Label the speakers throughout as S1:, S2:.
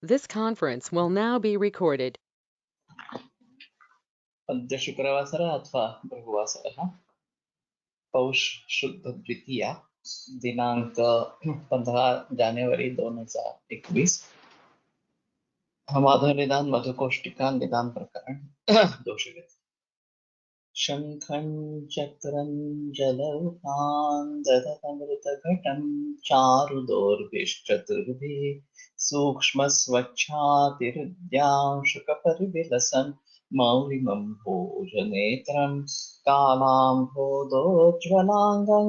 S1: This conference will now be recorded.
S2: अद्य शुक्रवासरः अथवा भृगुवासरः पौष शुद्ध द्वितीया दिनांक 15 जानेवारी 2021 हमाधव निदान मधुकोष्टिका निदान प्रकरण दोषगति शंखं चक्रं जलौकान् ददतमृतघटं चारुदोर्भिश्चतुर्भिः सूक्ष्मस्वच्छातिहृद्यांशुकपरिविलसन् मौलिमं भोजनेत्रं कालाम्भोदोज्ज्वलाङ्गं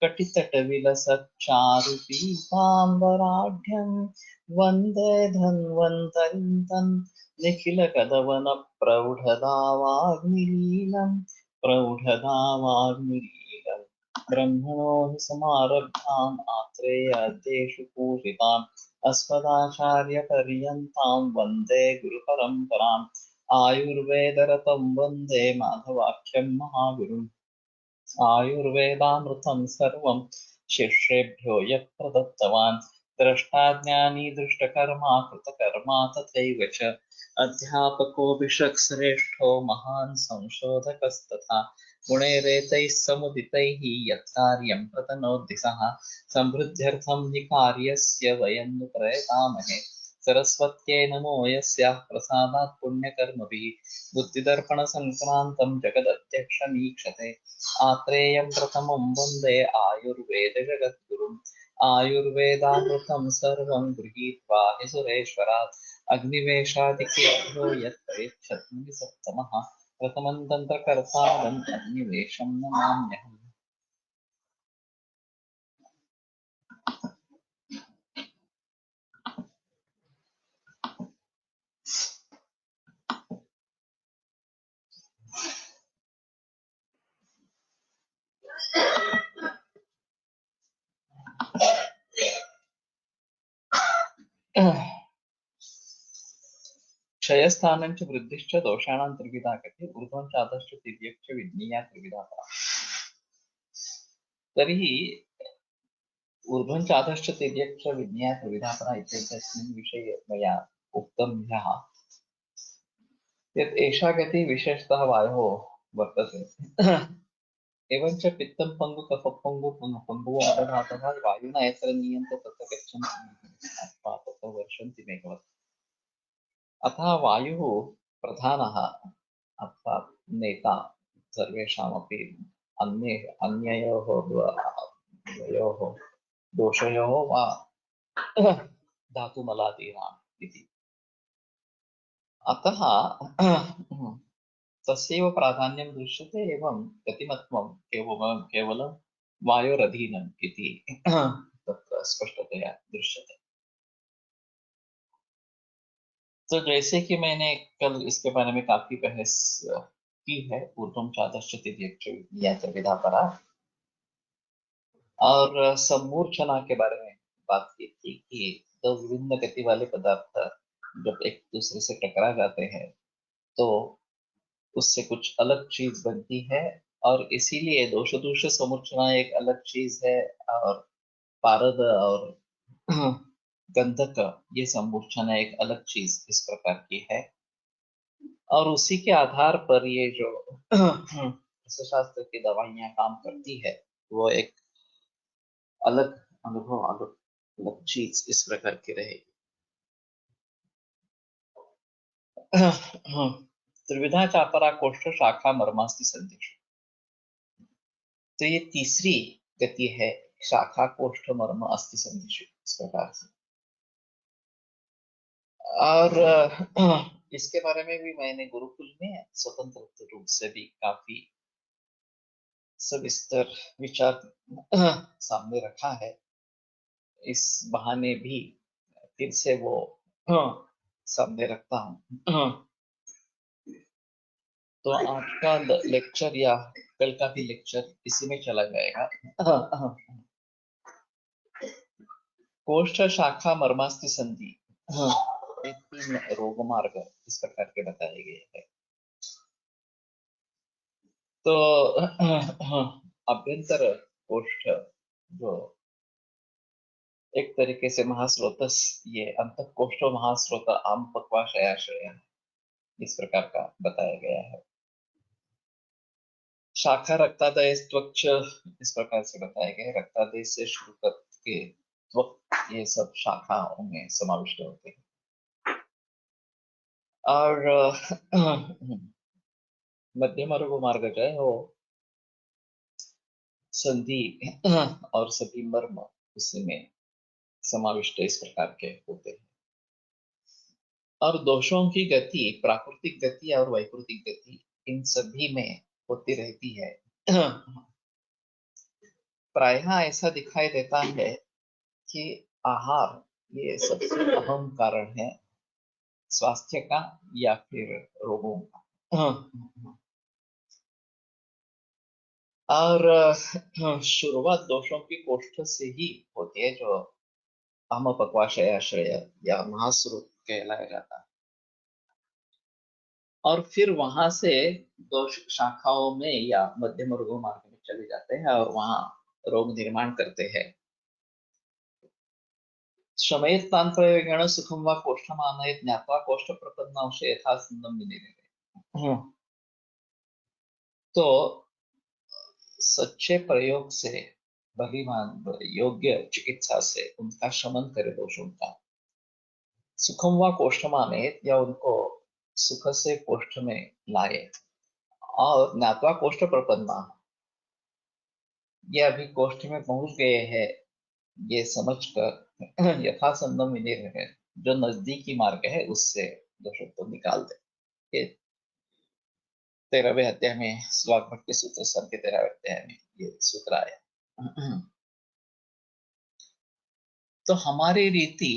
S2: कटितटविलसच्चारुपीताम्बराढ्यं वन्दे धन्वन्तरिं निखिलकदवनप्रौढदावाग्निलीलम् प्रौढदावाग्निलीलम् ब्रह्मणो हि समारब्धाम् आत्रेयाद्येषु पूजिताम् अस्मदाचार्यपर्यन्तां वन्दे गुरुपरम्पराम् आयुर्वेदरतं वन्दे माधवाख्यं महागुरुम् आयुर्वेदामृतं सर्वं शिष्येभ्यो यः प्रदत्तवान् द्रष्टाज्ञानी दृष्टकर्मा कृतकर्मा तथैव च अध्यापको विषक्श्रेष्ठो महान् संशोधकस्तथा गुणैरेतैः समुदितैः यत्कार्यं प्रतनोति सः समृद्ध्यर्थं हि कार्यस्य वयं नु प्रयतामहे सरस्वत्यै नमो यस्याः प्रसादात् पुण्यकर्मभिः बुद्धिदर्पणसङ्क्रान्तं जगदध्यक्षमीक्षते आत्रेयं प्रथमं वन्दे आयुर्वेदजगद्गुरुम् आयुर्वेदामृतं सर्वं गृहीत्वा हि सुरेश्वरात् अग्निवेशादिकेभ्यो यत् प्रयच्छत्नि सप्तमः प्रथमं तन्त्रकर्तारम् अग्निवेशं नमाम्यहम्। क्षयस्थानं च वृद्धिश्च दोषाणां त्रिविधा कथि ऊर्ध्वं चाधश्च तिर्यक् च विज्ञेया त्रिविधा परा। तर्हि ऊर्ध्वं चाधश्च तिर्यक् च विज्ञेया त्रिविधा परा इत्यस्मिन् विषये मया उक्तं ह्यः यत् एषा गतिः विशेषतः वायोः वर्तते। एवञ्च पित्तं पङ्गु कफः पङ्गु पङ्गुः अपघातः वायुना यत्र नीयन्ते तत्र गच्छन्ति अथवा तत्र वर्षन्ति मेघवत्। अतः वायुः प्रधानः अर्थात् नेता सर्वेषामपि अन्ययोः द्वयोः दोषयोः वा धातुमलादीनाम् इति। अतः तस्यैव प्राधान्यं दृश्यते एवं गतिमत्वं केवलं वायोरधीनम् इति तत्र स्पष्टतया दृश्यते। तो जैसे कि मैंने कल इसके बारे में काफी बहस की है ऊर्ध्वं चाधश्च तिर्यक् विधा परा और सम्मूर्छना के बारे में बात की थी कि दो विभिन्न गति वाले पदार्थ जब एक दूसरे से टकरा जाते हैं तो उससे कुछ अलग चीज बनती है और इसीलिए दोष दूष समूर्छना एक अलग चीज है और पारद और गंधक ये समूर्छना एक अलग चीज इस प्रकार की है और उसी के आधार पर ये जो शास्त्र की दवाइयां काम करती है वो एक अलग अनुभव अलग अलग चीज इस प्रकार की रहेगी। त्रिविधा चापरा कोष्ठ शाखा मर्मास्ति संदेश। तो ये तीसरी गति है शाखा कोष्ठ मर्म अस्थि संदेश इस प्रकार से। और इसके बारे में भी मैंने गुरुकुल में स्वतंत्र रूप से भी काफी सविस्तर विचार सामने रखा है। इस बहाने भी फिर से वो सामने रखता हूँ। तो आज का लेक्चर या कल का भी लेक्चर इसी में चला जाएगा। कोष्ठ शाखा मर्मास्ति संधि ये 3 रोग मार्ग इस प्रकार के बताए गए हैं। तो अभ्यंतर कोष्ठ जो एक तरीके से महास्रोतस, ये अंतःकोष्ठो महास्रोत आम पक्वाशयाश्रय, इस प्रकार का बताया गया है। शाखा रक्तादय त्वक्च, इस प्रकार से बताया गया है। रक्तादय से शुरू करके त्वक, ये सब शाखाओं में समाविष्ट होते हैं। और मध्यम मार्ग जो है वो संधि और सभी मर्म उसमें समाविष्ट इस प्रकार के होते हैं। और दोषों की गति, प्राकृतिक गति और वैकृतिक गति, इन सभी में होती रहती है। प्रायः ऐसा दिखाई देता है कि आहार ये सबसे अहम कारण है स्वास्थ्य का या फिर रोगों का। और शुरुआत दोषों की कोष्ठ से ही होती है, जो आम पक्वाशयाश्रय या महास्रोत कहलाया जाता है। और फिर वहां से दोष शाखाओं में या मध्यम रोग मार्ग में चले जाते हैं और वहां रोग निर्माण करते हैं। शमयतांप्रयोगेण सुखम व कोष्ठमानयेत् ज्ञात्वा कोष्ठ प्रपन्नांश यथा सुन्दम विनिर्णय। तो सच्चे प्रयोग से, भलीभांत योग्य चिकित्सा से उनका शमन करे दोषों का। सुखम व कोष्ठमानयेत्, या उनको सुख से कोष्ठ में लाए। और ज्ञात्वा कोष्ठ प्रपन्ना, ये अभी कोष्ठ में पहुंच गए हैं, ये समझकर यथा संदम विनिर्णय, जो नजदीकी मार्ग है उससे दोषों को निकाल दे। ये 13वें अध्याय में स्वाक भक्ति सूत्र सर के 13वें अध्याय में ये सूत्र आया। तो हमारी रीति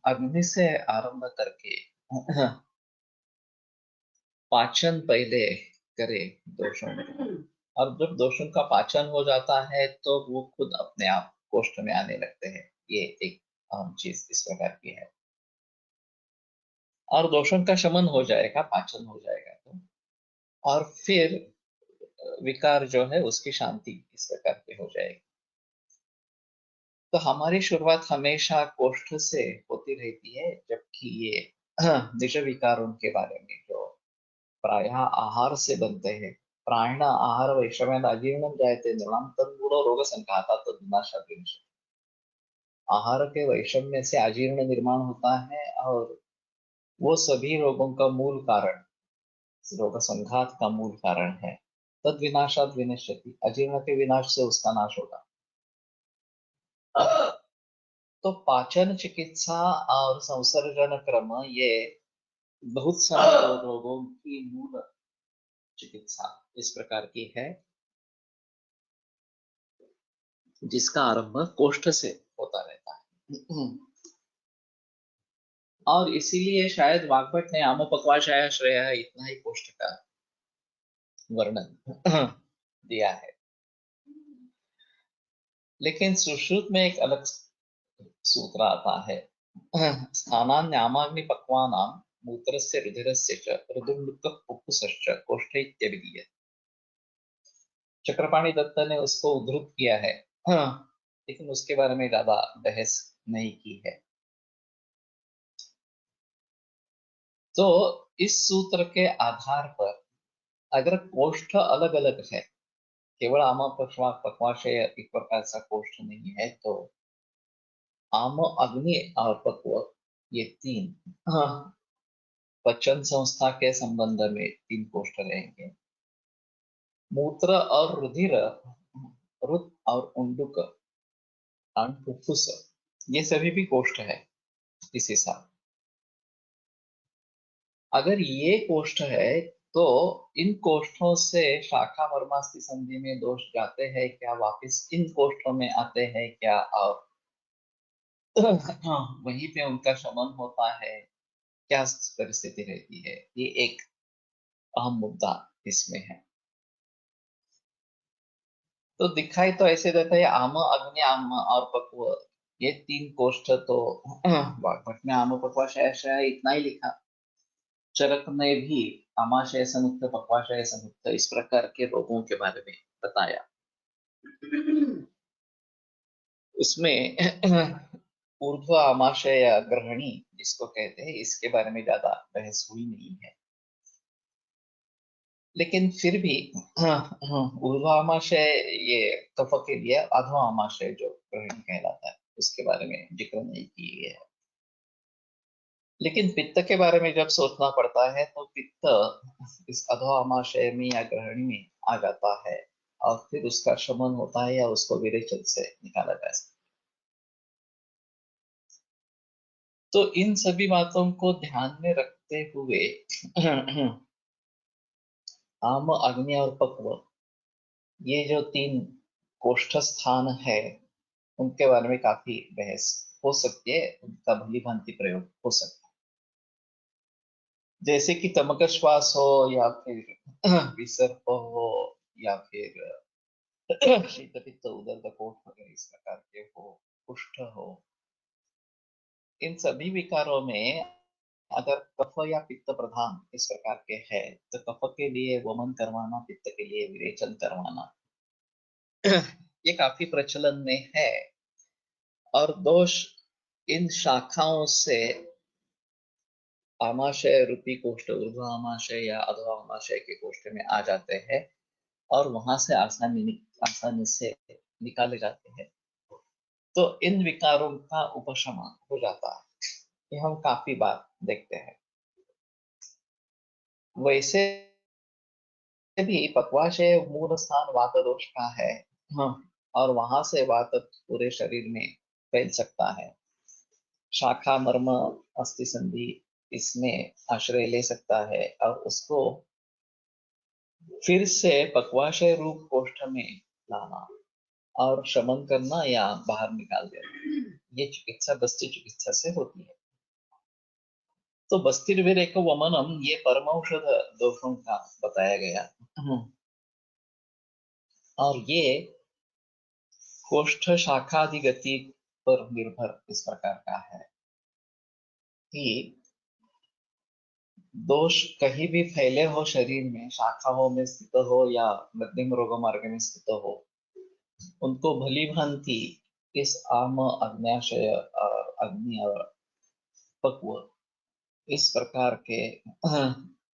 S2: अग्नि से आरंभ करके पाचन पहले करे दोषों में, और जब दोषों का पाचन हो जाता है तो वो खुद अपने आप कोष्ठ में आने लगते हैं। ये एक अहम चीज इस प्रकार की है। और दोषों का शमन हो जाएगा, पाचन हो जाएगा तो, और फिर विकार जो है उसकी शांति इस प्रकार की हो जाएगी। तो हमारी शुरुआत हमेशा कोष्ठ से होती रहती है, जबकि ये निज विकारों के बारे में जो प्रायः आहार से बनते हैं, प्राण आहार वैषम्याद अजीर्णम जायते नृणाम तन्मूलो रोग संघाता तद्विनाशात् विनश्यति। आहार के वैषम्य से अजीर्ण निर्माण होता है, और वो सभी रोगों का मूल कारण, रोग संघात का मूल कारण है। तद विनाशात् विनश्यति, अजीर्ण के विनाश से उसका नाश होगा। तो पाचन चिकित्सा और संसर्जन क्रम ये बहुत सारे रोगों की मूल चिकित्सा इस प्रकार की है, जिसका आरंभ कोष्ठ से होता रहता है। और इसीलिए शायद वाग्भट ने आम पक्वाशयाश्रय इतना ही कोष्ठ का वर्णन दिया है। लेकिन सुश्रुत में एक अलग सूत्र आता है। स्थानान्यामाग्नि पक्वानां मूत्रस्य रुधिरस्य च रुधिर्मुक्तः पुप्पुसश्च कोष्ठ इत्यभिधीयते। चक्रपाणि दत्त ने उसको उद्धृत किया है, लेकिन उसके बारे में ज्यादा बहस नहीं की है। तो इस सूत्र के आधार पर अगर कोष्ठ अलग अलग है, केवल आम पक्वाशय एक प्रकार सा कोष्ठ नहीं है, तो आम, अग्नि और पक्व, ये तीन पचन संस्था के संबंध में तीन कोष्ठ रहेंगे। मूत्र और रुधिर, रुत और उंडुक, फुफ्फुस, ये सभी भी कोष्ठ है इस हिसाब। अगर ये कोष्ठ है तो इन कोष्ठों से शाखा मर्मास्थि संधि में दोष जाते हैं क्या, वापस इन कोष्ठों में आते हैं क्या, और वहीं पे उनका शमन होता है, क्या परिस्थिति रहती है, ये एक अहम मुद्दा इसमें है। तो दिखाई तो ऐसे देता है आम, अग्नि, आम और पक्व, ये तीन कोष्ठ तो वाग्भट में आम पक्वाशय इतना ही लिखा। चरक ने भी आमाशय समुक्त, पक्वाशय समुक्त, इस प्रकार के रोगों के बारे में बताया। उसमें ऊर्ध्व आमाशय या ग्रहणी जिसको कहते हैं, इसके बारे में ज्यादा बहस हुई नहीं है। लेकिन फिर भी ऊर्ध्व आमाशय ये कफ के लिए, अधो आमाशय जो ग्रहणी कहलाता है उसके बारे में जिक्र नहीं की गया है। लेकिन पित्त के बारे में जब सोचना पड़ता है तो पित्त इस अधो आमाशय में या ग्रहणी में आ जाता है, और फिर उसका शमन होता है या उसको विरेचन से निकाला जा सकता है। तो इन सभी बातों को ध्यान में रखते हुए आम, अग्नि और पक्व, ये जो तीन कोष्ठ स्थान है, उनके बारे में काफी बहस हो सकती है, उनका भली भांति प्रयोग हो सकता है। जैसे कि तमक श्वास हो, या फिर विसर्प हो, या फिर शीत पित्त उदर कोट वगैरह इस प्रकार के हो, कुष्ठ हो, इन सभी विकारों में अगर कफ या पित्त प्रधान इस प्रकार के है, तो कफ के लिए वमन करवाना, पित्त के लिए विरेचन करवाना, ये काफी प्रचलन में है। और दोष इन शाखाओं से आमाशय रूपी कोष्ठ, ऊर्ध्व आमाशय या अधो आमाशय के कोष्ठ में आ जाते हैं, और वहां से आसानी से निकाले जाते हैं। तो इन विकारों का उपशमन हो जाता है, ये हम काफी बार देखते हैं। वैसे भी पक्वाशय मूल स्थान वात दोष का है। हाँ, और वहां से वात पूरे शरीर में फैल सकता है। शाखा, मर्म, अस्थि संधि इसमें आश्रय ले सकता है, और उसको फिर से पक्वाशय रूप कोष्ठ में लाना और शमन करना या बाहर निकाल देना, ये चिकित्सा बस्ती चिकित्सा से होती है। तो बस्तिर्विरेक वमनम, ये परमौषध दोषों का बताया गया। और ये कोष्ठ शाखादि गति पर निर्भर इस प्रकार का है कि दोष कहीं भी फैले हो शरीर में, शाखाओं में स्थित हो या मध्यम रोग मार्ग में स्थित हो, उनको भली भांति इस आम, अग्न्याशय और अग्नि और पक्व इस प्रकार के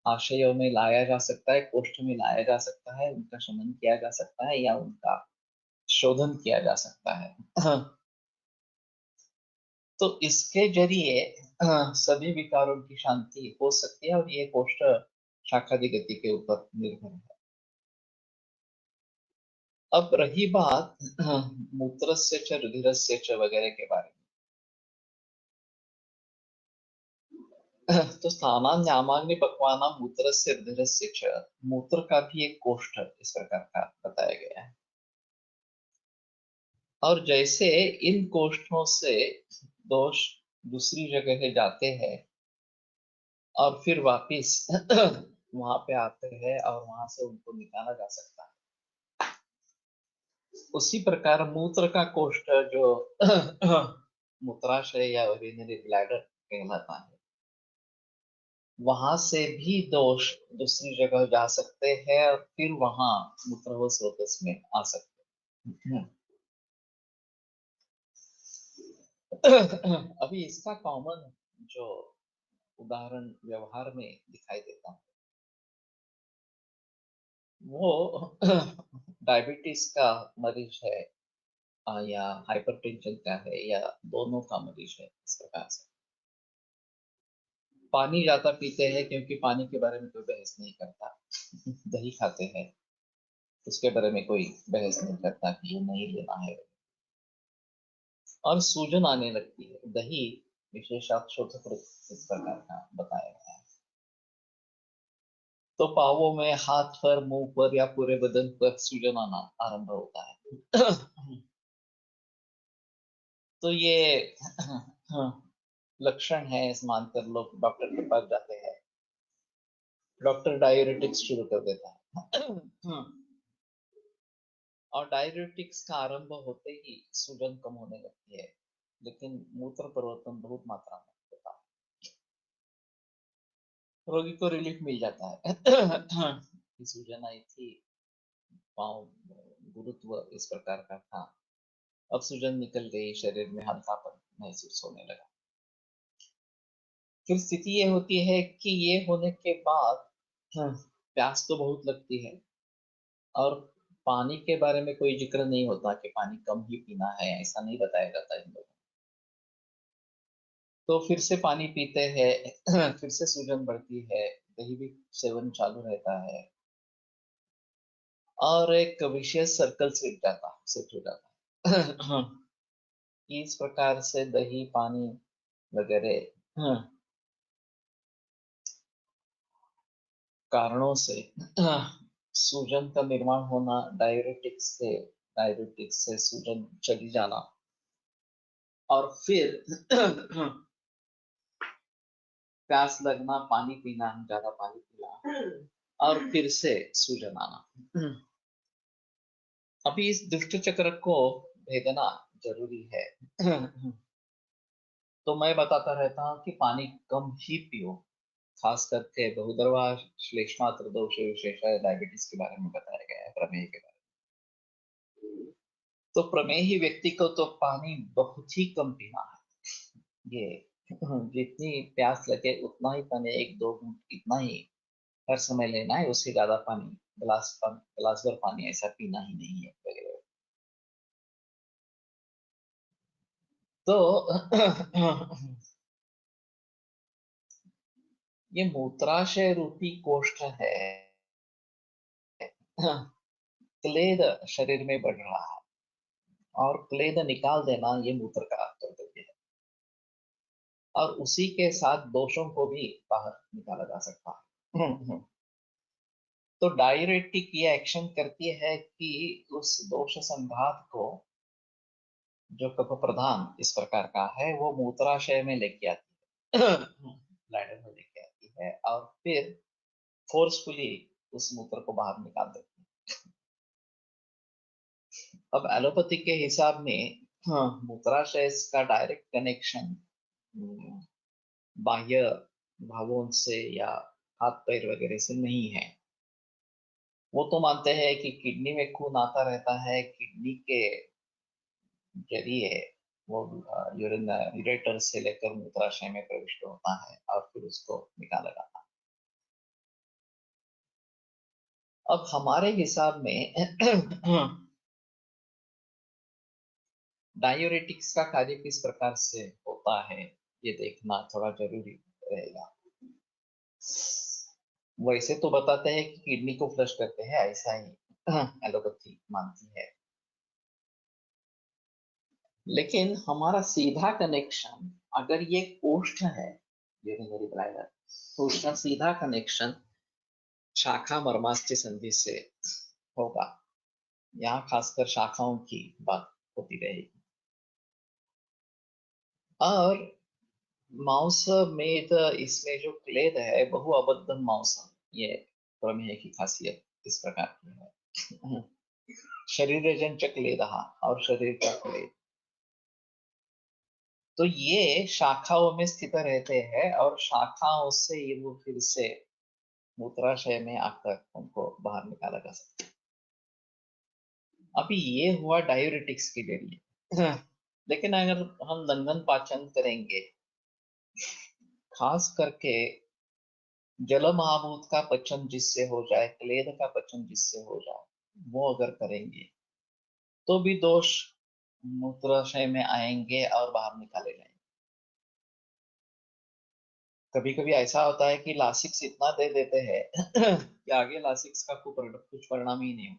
S2: आशयों में लाया जा सकता है, कोष्ठ में लाया जा सकता है, उनका शमन किया जा सकता है या उनका शोधन किया जा सकता है। तो इसके जरिए सभी विकारों की शांति हो सकती है, और ये कोष्ठ शाखादि गति के ऊपर निर्भर है। अब रही बात मूत्रस्य च रुधिरस्य च वगैरह के बारे में, तो स्थानान्यामान्य पक्वानां मूत्रस्य रुधिरस्य च, मूत्र का भी एक कोष्ठ इस प्रकार का बताया गया है। और जैसे इन कोष्ठों से दोष दूसरी जगह जाते हैं और फिर वापिस वहां पे आते हैं, और वहां से उनको निकाला जा सकता है, उसी प्रकार मूत्र का कोष्ठ जो मूत्राशय या यूरिनरी ब्लैडर कहलाता है, वहां से भी दोष दूसरी जगह जा सकते हैं और फिर वहां मूत्र व स्रोतस में आ सकते हैं। अभी इसका कॉमन जो उदाहरण व्यवहार में दिखाई देता है, वो डायबिटीज का मरीज है, या हाइपरटेंशन का है, या दोनों का मरीज है, इस प्रकार से पानी ज्यादा पीते हैं, क्योंकि पानी के बारे में कोई बहस नहीं करता। दही खाते हैं, उसके बारे में कोई बहस नहीं करता कि ये नहीं लेना है। और सूजन आने लगती है, दही विशेषात शोधक इस प्रकार का बताया गया है। तो पावों में, हाथ पर, मुंह पर या पूरे बदन पर सूजन आना आरंभ होता है। तो ये लक्षण है, इस मानकर लोग डॉक्टर के पास जाते हैं, डॉक्टर डायूरेटिक्स शुरू कर देता है। और डायूरेटिक्स का आरंभ होते ही सूजन कम होने लगती है, लेकिन मूत्र परिवर्तन बहुत मात्रा में होता है, रोगी को रिलीफ मिल जाता है। कि सूजन आई थी, पाँव गुरुत्व इस प्रकार का था, अब सूजन निकल गई, शरीर में हल्कापन महसूस होने लगा। फिर स्थिति ये होती है कि ये होने के बाद प्यास तो बहुत लगती है, और पानी के बारे में कोई जिक्र नहीं होता कि पानी कम ही पीना है, ऐसा नहीं बताया जाता इन लोगों को। तो फिर से पानी पीते हैं, फिर से सूजन बढ़ती है, दही भी सेवन चालू रहता है, और एक विशेष सर्कल सेट हो जाता है। इस प्रकार से दही, पानी वगैरह कारणों से सूजन का निर्माण होना, डायरेटिक्स से सूजन चली जाना, और फिर प्यास लगना, पानी पीना, ज्यादा पानी पीना, और फिर से सूजन आना। अभी इस दुष्ट चक्र को भेदना जरूरी है। तो मैं बताता रहता हूँ कि पानी कम ही पियो, खास करके बहुद्रवा श्लेष्मात्र दोष विशेष डायबिटीज के बारे में बताया गया है, प्रमेह के बारे में। तो प्रमेही व्यक्ति को तो पानी बहुत ही कम पीना है। ये जितनी प्यास लगे उतना ही पानी, एक दो घूंट इतना ही हर समय लेना है, उससे ज्यादा पानी, गिलास भर पानी ऐसा पीना ही नहीं है वगैरह। तो ये मूत्राशय रूपी कोष्ठ है, क्लेद शरीर में बढ़ रहा है, और क्लेद निकाल देना ये मूत्र का कर्तव्य है, और उसी के साथ दोषों को भी बाहर निकाला जा सकता है। तो डायरेटिक ये एक्शन करती है कि उस दोष संघात को, जो कफ प्रधान इस प्रकार का है, वो मूत्राशय में लेके आती है, ब्लैडर में लेके आती है, और फिर फोर्सफुली उस मूत्र को बाहर निकाल देती है। अब एलोपैथी के हिसाब में मूत्राशय का डायरेक्ट कनेक्शन बाह्य भावों से या हाथ पैर वगैरह से नहीं है। वो तो मानते हैं कि किडनी में खून आता रहता है, किडनी के जरिए वो यूरिन यूरेटर से लेकर मूत्राशय में प्रविष्ट होता है, और फिर उसको निकाला जाता है। अब हमारे हिसाब में डायूरेटिक्स का कार्य किस प्रकार से होता है, ये देखना थोड़ा जरूरी रहेगा। वैसे तो बताते हैं कि किडनी को फ्लश करते हैं, ऐसा ही एलोपैथी मानती है, लेकिन हमारा सीधा कनेक्शन, अगर ये कोष्ठ है, यूरिनरी ब्लैडर, तो उसका सीधा कनेक्शन शाखा मर्मास्थि संधि से होगा। यहाँ खासकर शाखाओं की बात होती रहेगी। और मांस में तो इसमें जो क्लेद है, बहु अबद्धम मांस, ये प्रमेय की खासियत इस प्रकार की है। शरीर च क्लेदः, और शरीर का क्लेद, तो ये शाखाओं में स्थित रहते हैं, और शाखाओं से ये वो फिर से मूत्राशय में आकर उनको बाहर निकाला जा सकता है। अभी ये हुआ डायूरेटिक्स के जरिए। लेकिन अगर हम लंघन पाचन करेंगे, खास करके जल महाभूत का पचन जिससे हो जाए, क्लेद का पचन जिससे हो जाए, वो अगर करेंगे तो भी दोष मूत्राशय में आएंगे और बाहर निकाले जाएंगे। कभी कभी ऐसा होता है कि लासिक्स इतना दे देते हैं कि आगे लासिक्स का कुछ परिणाम ही नहीं हो,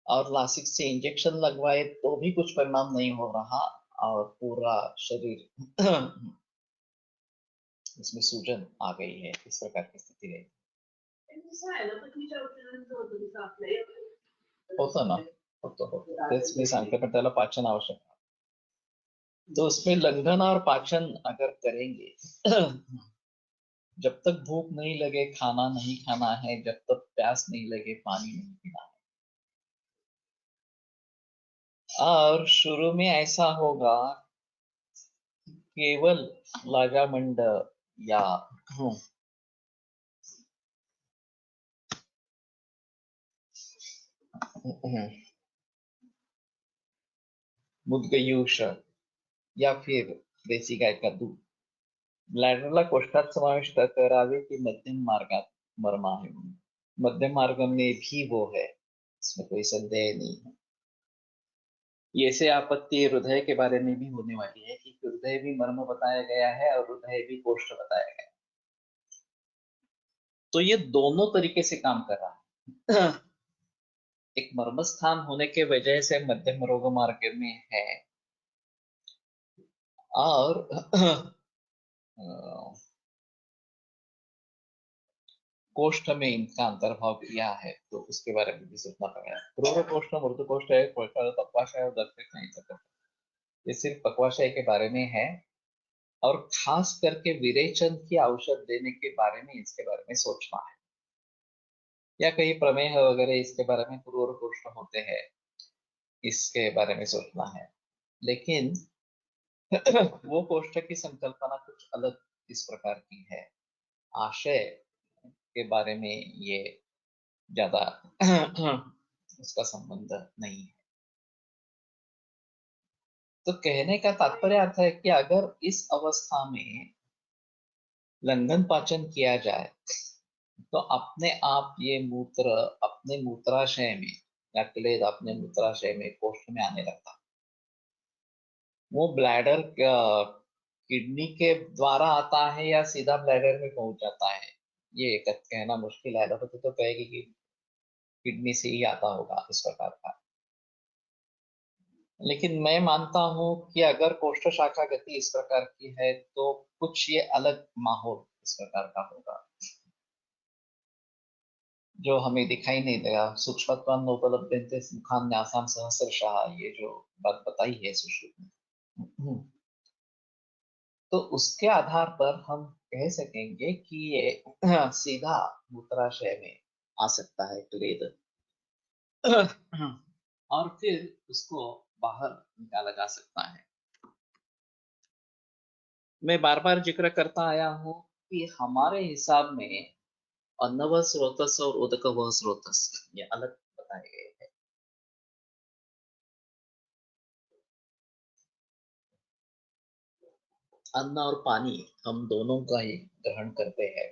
S2: और लासिक्स से इंजेक्शन लगवाए तो भी कुछ परिणाम नहीं हो रहा, और पूरा शरीर इसमें सूजन आ गई है, इस प्रकार की स्थिति रही। होतं ना, होतं. तेच मी सांगते, पण त्याला पाचन आवश्यक आहे. तो उसमें लंघन और पाचन अगर करेंगे, जब तक भूख नहीं लगे खाना नहीं खाना है, जब तक प्यास नहीं लगे पानी नहीं पीना है। और शुरू में ऐसा होगा, केवल लाजामंड या मुदगयूष या फिर देशी गाय का दूध ब्लॅडरला कोष्ठात समाविष्ट करावे की मध्यम मार्गात मर्म आहे म्हणून मध्यम मार्ग में भी वो है, इसमें कोई संदेह नहीं है। ये से आपत्ति हृदय के बारे में भी होने वाली है कि हृदय भी मर्म बताया गया है और हृदय भी कोष्ठ बताया गया है, तो ये दोनों तरीके से काम कर रहा है। एक मर्म स्थान होने के वजह से मध्यम रोग मार्ग में है और कोष्ठ में इनका अंतर्भाव किया है, तो उसके बारे में भी सोचना पड़ेगा। क्रूर कोष्ठ मृदु कोष्ठ है, पक्वाशय और दर्शक नहीं सकता, ये सिर्फ पक्वाशय के बारे में है और खास करके विरेचन की औषध देने के बारे में इसके बारे में सोचना है, या कई प्रमेह वगैरह इसके बारे में क्रूर कोष्ठ होते हैं इसके बारे में सोचना है। लेकिन वो कोष्ठ की संकल्पना कुछ अलग इस प्रकार की है, आशय के बारे में ये ज्यादा उसका संबंध नहीं है। तो कहने का तात्पर्य अर्थ है कि अगर इस अवस्था में लंघन पाचन किया जाए तो अपने आप ये मूत्र अपने मूत्राशय में या क्लेद अपने मूत्राशय में कोष्ठ में आने लगता, वो ब्लैडर किडनी के द्वारा आता है या सीधा ब्लैडर में पहुंच जाता है, ये कहना मुश्किल है। एलोपैथी तो कहेगी कि किडनी से ही आता होगा इस प्रकार का, लेकिन मैं मानता हूं कि अगर कोष्ठ शाखा गति इस प्रकार की है तो कुछ ये अलग माहौल इस प्रकार का होगा जो हमें दिखाई नहीं देगा। सूक्ष्मत्वान् नोपलभ्यन्ते मुखान्यासां सहस्रशः, ये जो बात बताई है सुश्रुत में, तो उसके आधार पर हम कह सकेंगे कि ये सीधा मूत्राशय में आ सकता है क्लेद और फिर उसको बाहर निकाला जा सकता है। मैं बार बार जिक्र करता आया हूं कि हमारे हिसाब में अन्नव स्रोतस और उदक व स्रोतस ये अलग बताए गए हैं। अन्न और पानी हम दोनों का ही ग्रहण करते हैं।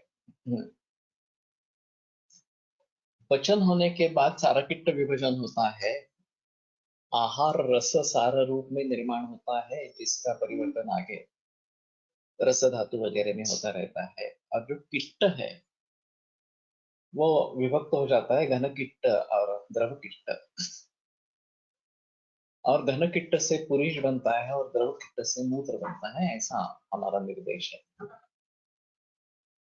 S2: पचन होने के बाद सारकिट्ट विभाजन होता है, आहार रस सार रूप में निर्माण होता है जिसका परिवर्तन आगे रस धातु वगैरह में होता रहता है, और जो किट्ट है वो विभक्त हो जाता है घन किट्ट और द्रव किट्ट, और घन किट्ट से पुरीष बनता है और द्रव किट्ट से मूत्र बनता है, ऐसा हमारा निर्देश है।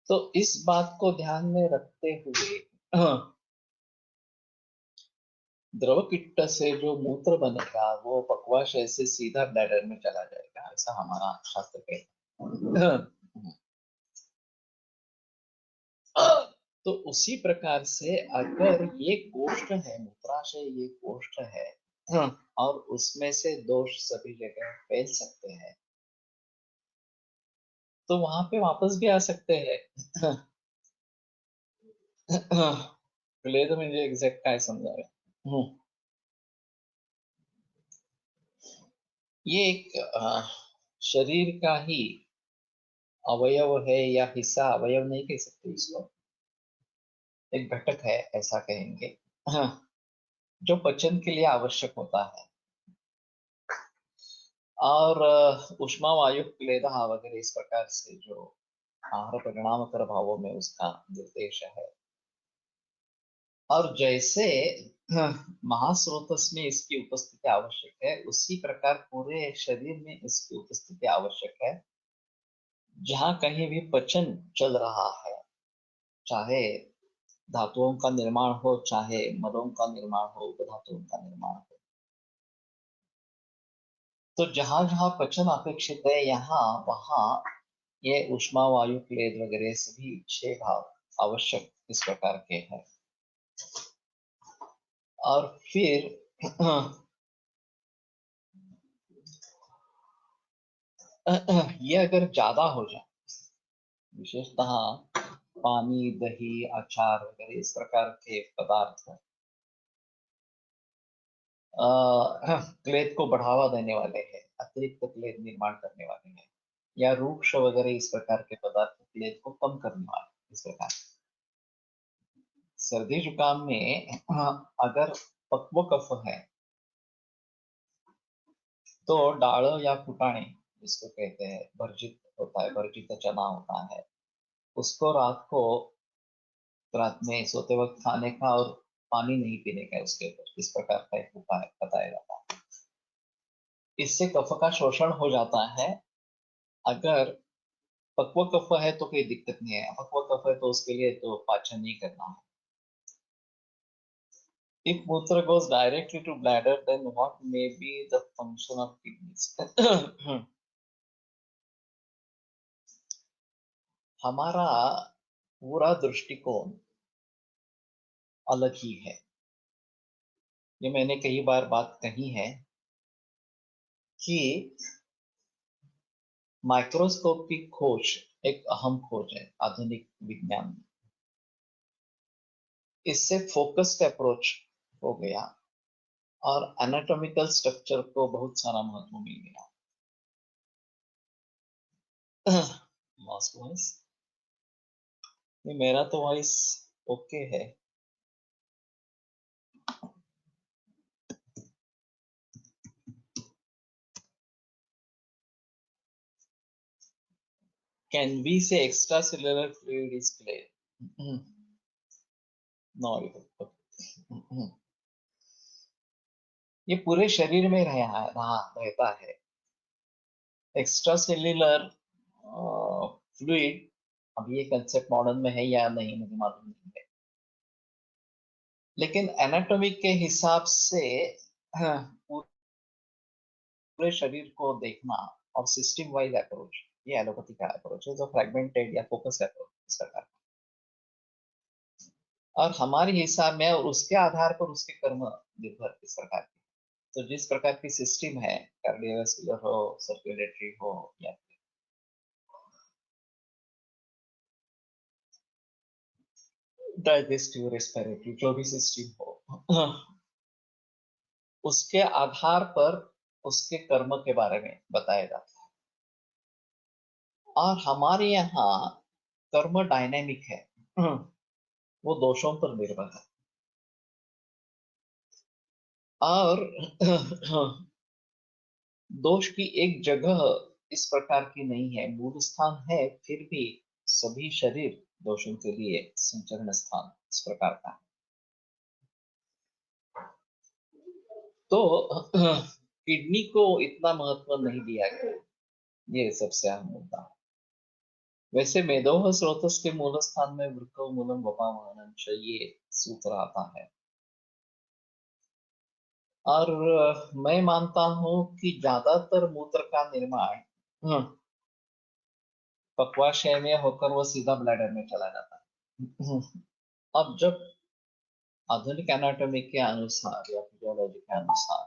S2: तो इस बात को ध्यान में रखते हुए द्रव किट्ट से जो मूत्र बनेगा वो पक्वाशय से सीधा ब्लैडर में चला जाएगा, ऐसा हमारा शास्त्र कहता है। तो उसी प्रकार से अगर ये कोष्ठ है मूत्राशय, ये कोष्ठ है और उसमें से दोष सभी जगह फैल सकते हैं, तो वहां पे वापस भी आ सकते हैं। क्लेद म्हणजे एक्झॅक्ट काय समजावे, ये एक शरीर का ही अवयव है, या हिस्सा, अवयव नहीं कह सकते इसको, एक घटक है ऐसा कहेंगे, जो पचन के लिए आवश्यक होता है। और उष्मा वायु क्लेदः वगैरह इस प्रकार से जो आहार परिणामकर भावों में उसका निर्देश है, और जैसे महास्रोतस में इसकी उपस्थिति आवश्यक है उसी प्रकार पूरे शरीर में इसकी उपस्थिति आवश्यक है। जहां कहीं भी पचन चल रहा है, चाहे धातुओं का निर्माण हो चाहे मलों का निर्माण हो, उपधातुओं का निर्माण हो, तो जहां जहां पचन अपेक्षित है यहाँ वहां ये उष्मा वायु क्लेद वगैरह सभी 6 भाव आवश्यक इस प्रकार के हैं। और फिर ये अगर ज्यादा हो जाए, विशेषतः पानी दही अचार वगैरह इस प्रकार के पदार्थ क्लेद को बढ़ावा देने वाले हैं, अतिरिक्त क्लेद निर्माण करने वाले हैं, या रूक्ष वगैरह इस प्रकार के पदार्थ क्लेद को कम करने वाले इस प्रकार। सर्दी जुकाम में अगर पक्व कफ है तो डाल या फुटाने जिसको कहते हैं भर्जित होता है, भर्जित चना होता है, उसको रात में सोते वक्त खाने का और पानी नहीं पीने का उसके ऊपर इस प्रकार का एक उपाय बताया जाता है। इससे कफ का शोषण हो जाता है। अगर पक्व कफ है तो कोई दिक्कत नहीं है, अपक्व कफ है तो उसके लिए तो पाचन नहीं करना है। If Mutra goes directly to bladder, then what may be the function of kidneys? हमारा पूरा दृष्टिकोण अलग ही है। ये मैंने कई बार बात कही है कि माइक्रोस्कोप की खोज एक अहम खोज है आधुनिक विज्ञान में। इससे फोकस्ड अप्रोच हो गया और एनाटॉमिकल स्ट्रक्चर को बहुत सारा महत्व मिल गया। मास्क वॉइस, मेरा तो वॉइस ओके है। Can we say extracellular fluid is clear? No. ये पूरे शरीर में रहता है। एक्स्ट्रा सेल्यूलर फ्लूइड, अब ये कंसेप्ट मॉडर्न में है या नहीं मुझे मालूम नहीं है, लेकिन एनाटॉमी के हिसाब से पूरे शरीर को देखना और सिस्टम वाइज अप्रोच, ये एलोपैथी का अप्रोच है, जो फ्रेगमेंटेड या फोकस अप्रोच इस प्रकार। और हमारे हिसाब में और उसके आधार पर उसके कर्म निर्भर इस प्रकार के। तो जिस प्रकार की सिस्टम है, कार्डियोवास्कुलर हो, सर्कुलेटरी हो या डाइजेस्टिव रेस्पिरेटरी, जो भी सिस्टम हो, उसके आधार पर उसके कर्म के बारे में बताया जाता है। और हमारे यहाँ कर्म डायनेमिक है, वो दोषों पर निर्भर है। और दोष की एक जगह इस प्रकार की नहीं है, मूल स्थान है, फिर भी सभी शरीर दोषों के लिए संचरण स्थान इस प्रकार का है। तो किडनी को इतना महत्व नहीं दिया गया, ये सबसे अहम मुद्दा है। वैसे मेदोह स्रोतस के मूल स्थान में वृक्क मूलम वपावहनम ये सूत्र आता है। और मैं मानता हूं कि ज्यादातर मूत्र का निर्माण पक्वाशय में होकर वो सीधा ब्लैडर में चला जाता है। अब जब आधुनिक एनाटॉमी के अनुसार या फिजियोलॉजी के अनुसार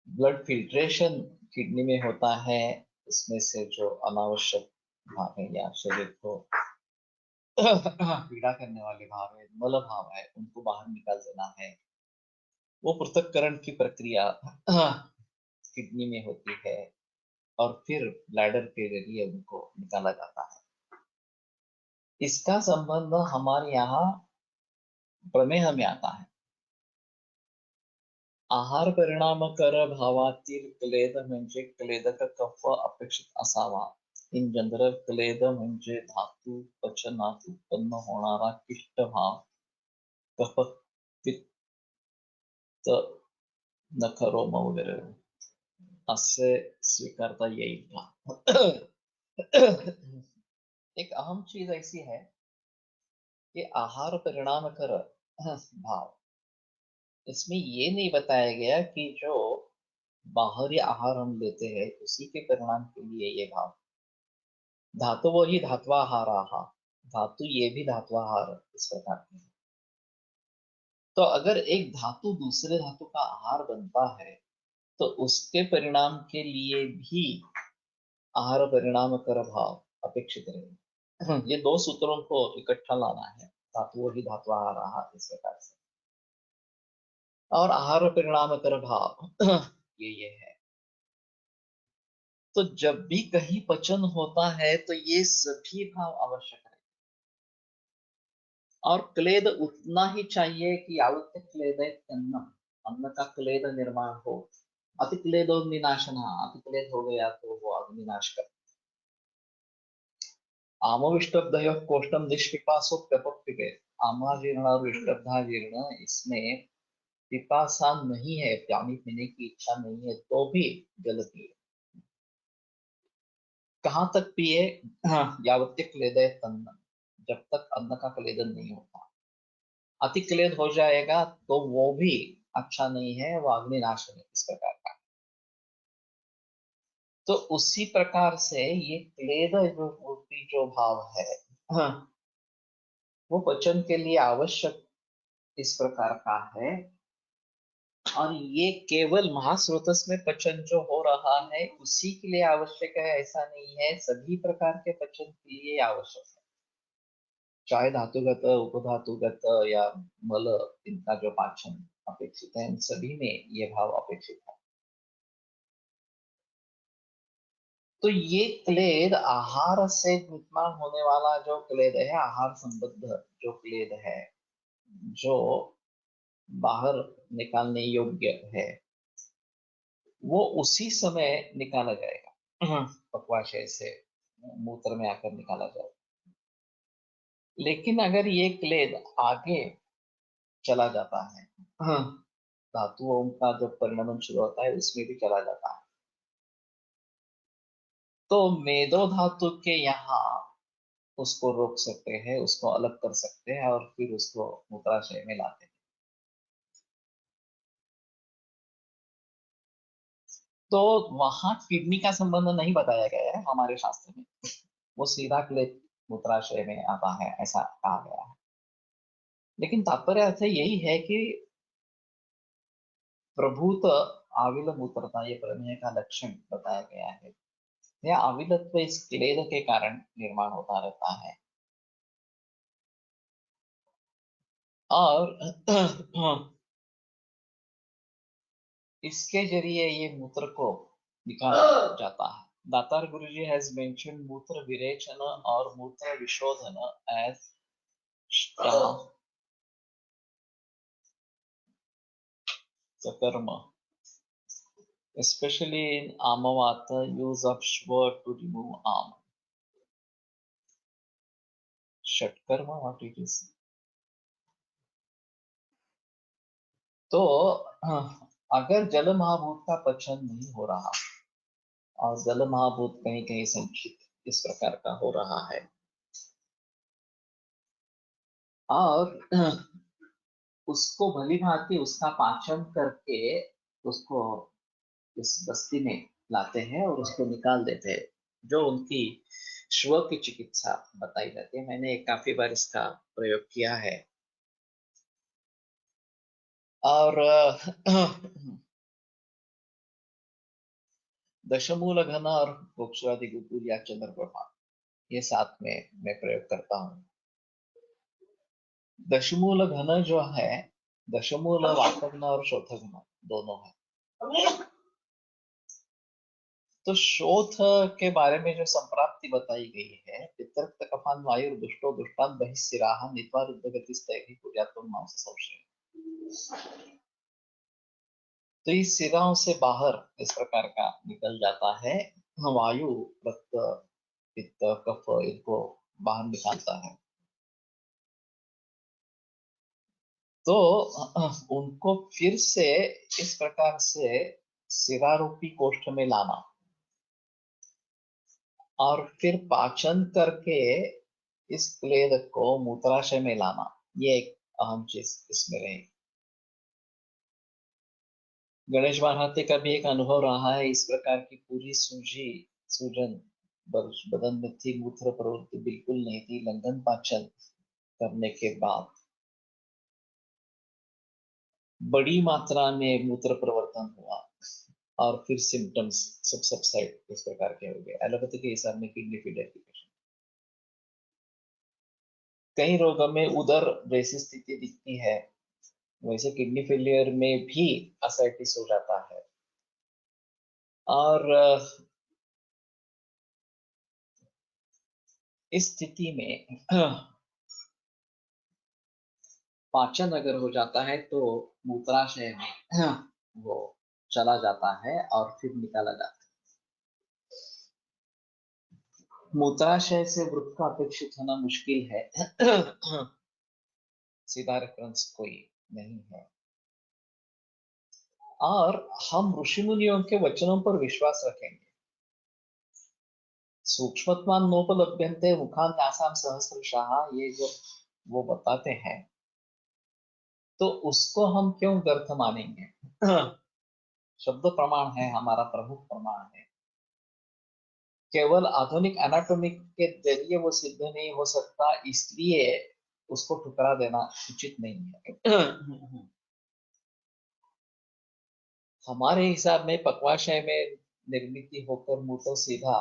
S2: ब्लड फिल्ट्रेशन किडनी में होता है, इसमें से जो अनावश्यक भाग है या शरीर को पीड़ा करने वाले भाव है, मल भाव है, उनको बाहर निकाल देना है। वो पृथक्करण की प्रक्रिया किडनी में होती है और फिर ब्लैडर के जरिए उनको निकाला जाता है। इसका संबंध हमारे यहाँ प्रमेह में आता है। आहार परिणामकर भावातील क्लेद म्हणजे क्लेदक कफ अपेक्षित असावा। इन जनरल क्लेद म्हणजे धातू पचनात उत्पन्न होणारा किष्ट भाव, कफ, पित्त, नखरोम वगैरे असे स्वीकारता येईल का? एक अहम चीज ऐसी है कि आहार परिणाम कर भाव, इसमें ये नहीं बताया गया कि जो बाहरी आहार हम लेते हैं उसी के परिणाम के लिए ये भाव। धातु वही धात्वाहार, धातु ये भी धात्वाहार इस प्रकार के हैं। तो अगर एक धातु दूसरे धातु का आहार बनता है तो उसके परिणाम के लिए भी आहार परिणाम कर भाव अपेक्षित रहे। ये दो सूत्रों को इकट्ठा लाना है, धातु वही धात्वाहार इस प्रकार से। और आहार परिणाम कर भाव ये है। तो जब भी कहीं पचन होता है तो ये सभी भाव आवश्यक है। और क्लेद उतना ही चाहिए कि यावत् क्लेदे अन्नम, अन्न का क्लेद निर्माण हो। अति क्लेदो विनाशना, अति क्लेद हो गया तो वो अग्निनाश कर। आमविष्टब्धयोः कोष्ठम निष्पिपासो व्यपक्विके। आमाजीर्ण और विष्टब्धा इसमें पिपासा नहीं है, पानी पीने की इच्छा नहीं है, तो भी जल पिए। कहाँ तक पिए? हाँ, यावत् क्लेदे तन्न, जब तक अन्न का क्लेदन नहीं होता। अति क्लेद हो जाएगा तो वो भी अच्छा नहीं है, वो अग्निनाश है इस प्रकार का। तो उसी प्रकार से ये क्लेद जो वृत्ति जो भाव है, हाँ, वो पचन के लिए आवश्यक इस प्रकार का है। और ये केवल महास्रोतस में पचन जो हो रहा है उसी के लिए आवश्यक है ऐसा नहीं है, सभी प्रकार के पचन के लिए आवश्यक है। चाहे धातुगत, उपधातुगत या मल, इनका जो पाचन अपेक्षित है, इन सभी में ये भाव अपेक्षित है। तो ये क्लेद आहार से निर्माण होने वाला जो क्लेद है, आहार संबद्ध जो क्लेद है, जो बाहर निकालने योग्य है, वो उसी समय निकाला जाएगा। पक्वाशय से मूत्र में आकर निकाला जाएगा। लेकिन अगर ये क्लेद आगे चला जाता है, धातुओं का जब परिणमन शुरू होता है उसमें भी चला जाता है, तो मेदो धातु के यहाँ उसको रोक सकते हैं, उसको अलग कर सकते हैं और फिर उसको मूत्राशय में लाते हैं। तो वहां किडनी का संबंध नहीं बताया गया है हमारे शास्त्र में, वो सीधा क्लेद मूत्राशय में आता है ऐसा कहा गया है। लेकिन तात्पर्य अर्थ यही है कि प्रभूत आविल मूत्रता, ये प्रमेय का लक्षण बताया गया है। यह आविलत्व इस क्लेद के कारण निर्माण होता रहता है। और इसके जरिए ये मूत्र को निकाला जाता है। दातार गुरुजी हैज मेंशन्ड मूत्र विरेचन और मूत्र विशोधन एज कर्म, especially in Amavata, use of shwa to remove arm. Shatkarma, what it is? तो अगर जल महाभूत का पचन नहीं हो रहा और जल महाभूत कहीं कहीं संचित इस प्रकार का हो रहा है, और उसको भली भांति उसका पाचन करके उसको इस बस्ती में लाते हैं और उसको निकाल देते हैं, जो उनकी श्व की चिकित्सा बताई जाती है। मैंने काफी बार इसका प्रयोग किया है। और दशमूल घन और वृक्षवादी गुगुल या चंद्रप्रभा, ये साथ में मैं प्रयोग करता हूँ। दशमूल घन जो है, दशमूल वातघ्न और शोथघ्न दोनों है। तो शोथ के बारे में जो संप्राप्ति बताई गई है, पितरक्त कफान वायु दुष्टो दुष्टान बहिस्सिराः नीत्वा रुद्रगतिस्तैः कुर्यात्तम मांस संशय। तो इस सिराओं से बाहर इस प्रकार का निकल जाता है, वायु, रक्त, पित्त, कफ इनको बाहर निकालता है। तो उनको फिर से इस प्रकार से सिरारूपी कोष्ठ में लाना और फिर पाचन करके इस क्लेद को मूत्राशय में लाना, ये एक अहम चीज इसमें रहेगी। गणेश महाराज का भी एक अनुभव रहा है इस प्रकार की पूरी सूजन बदन में थी, मूत्र प्रवृत्ति बिल्कुल नहीं थी। लंघन पाचन करने के बाद बड़ी मात्रा में मूत्र प्रवर्तन हुआ और फिर सिम्टम्स सब सबसाइड इस प्रकार के हो गए। एलोपैथी के हिसाब में किडनी फेलियर की पेशेंट। कई रोगों में उदर जैसी स्थिति दिखती है, वैसे किडनी फेलियर में भी असाइटिस हो जाता है। और इस स्थिति में पाचन अगर हो जाता है तो मूत्राशय में वो चला जाता है और फिर निकाला जाता है। मूत्राशय से वृक्क का अपेक्षित होना मुश्किल है। सीधा रेफरेंस कोई नहीं है। और हम ऋषि मुनियों के वचनों पर विश्वास रखेंगे। सूक्ष्मत्वान् नोपलभ्यन्ते मुखान्यासाम सहस्रशः, ये जो वो बताते हैं, तो उसको हम क्यों व्यर्थ मानेंगे? शब्द प्रमाण है, हमारा प्रमुख प्रमाण है। केवल आधुनिक एनाटॉमिक के जरिए वो सिद्ध नहीं हो सकता, इसलिए उसको ठुकरा देना उचित नहीं है। हमारे हिसाब में पक्वाशय में निर्मित होकर मूत्र सीधा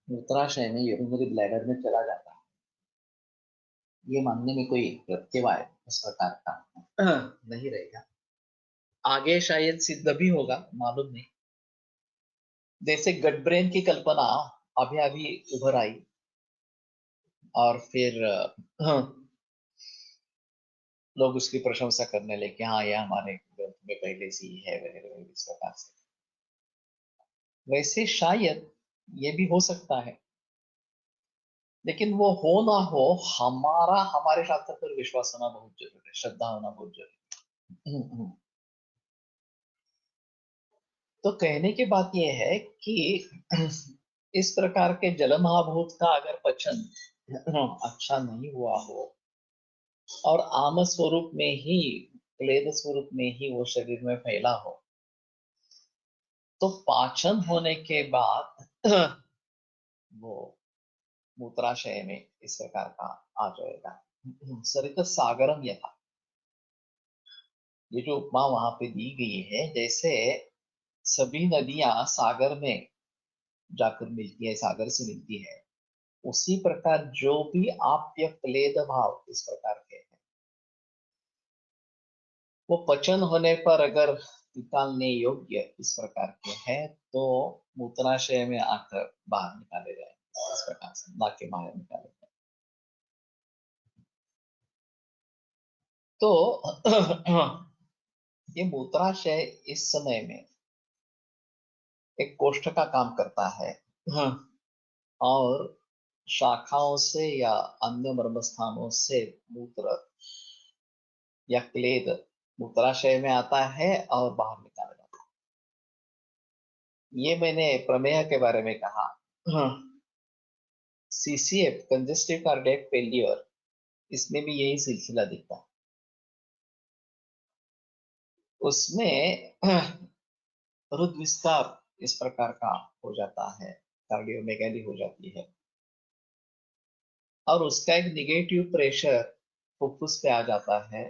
S2: मूत्राशय में यूरिनरी ब्लैडर में चला जाता है। ये मानने में कोई प्रत्यवाय इस प्रकार का नहीं रहेगा। आगे शायद सिद्ध भी होगा, मालूम नहीं। जैसे गट ब्रेन की कल्पना अभी अभी उभर आई, और फिर लोग उसकी प्रशंसा करने लगे, हाँ यह हमारे ग्रंथ में पहले से ही है, वगैरह वगैरह इस प्रकार से। वैसे शायद ये भी हो सकता है, लेकिन वो हो ना हो, हमारा हमारे शास्त्र पर विश्वास होना बहुत जरूरी है, श्रद्धा होना बहुत जरूरी है। तो कहने की बात यह है कि इस प्रकार के जल महाभूत का अगर पचन अच्छा नहीं हुआ हो और आम स्वरूप में ही, क्लेद स्वरूप में ही वो शरीर में फैला हो, तो पाचन होने के बाद वो मूत्राशय में इस प्रकार का आ जाएगा। सरित सागरम यथा, ये जो उपमा वहां पे दी गई है, जैसे सभी नदियां सागर में जाकर मिलती है, सागर से मिलती है, उसी प्रकार जो भी आप्य क्लेद भाव इस प्रकार के हैं, वो पचन होने पर अगर निकालने योग्य इस प्रकार के हैं, तो मूत्राशय में आकर बाहर निकाले जाएंगे, इस प्रकार से नाक के बाहर निकाले जाएंगे। तो ये मूत्राशय इस समय में एक कोष्ठ का काम करता है। और शाखाओं से या अन्य मर्म स्थानों से मूत्र या क्लेद मूत्राशय में आता है और बाहर निकाला जाता है। ये मैंने प्रमेय के बारे में कहा। सीसीएफ, कंजेस्टिव कार्डियक फेलियर, इसमें भी यही सिलसिला दिखता है। उसमें रुद विस्तार इस प्रकार का हो जाता है, कार्डियोमेगाली हो जाती है, और उसका एक निगेटिव प्रेशर फुफ्फुस पे आ जाता है,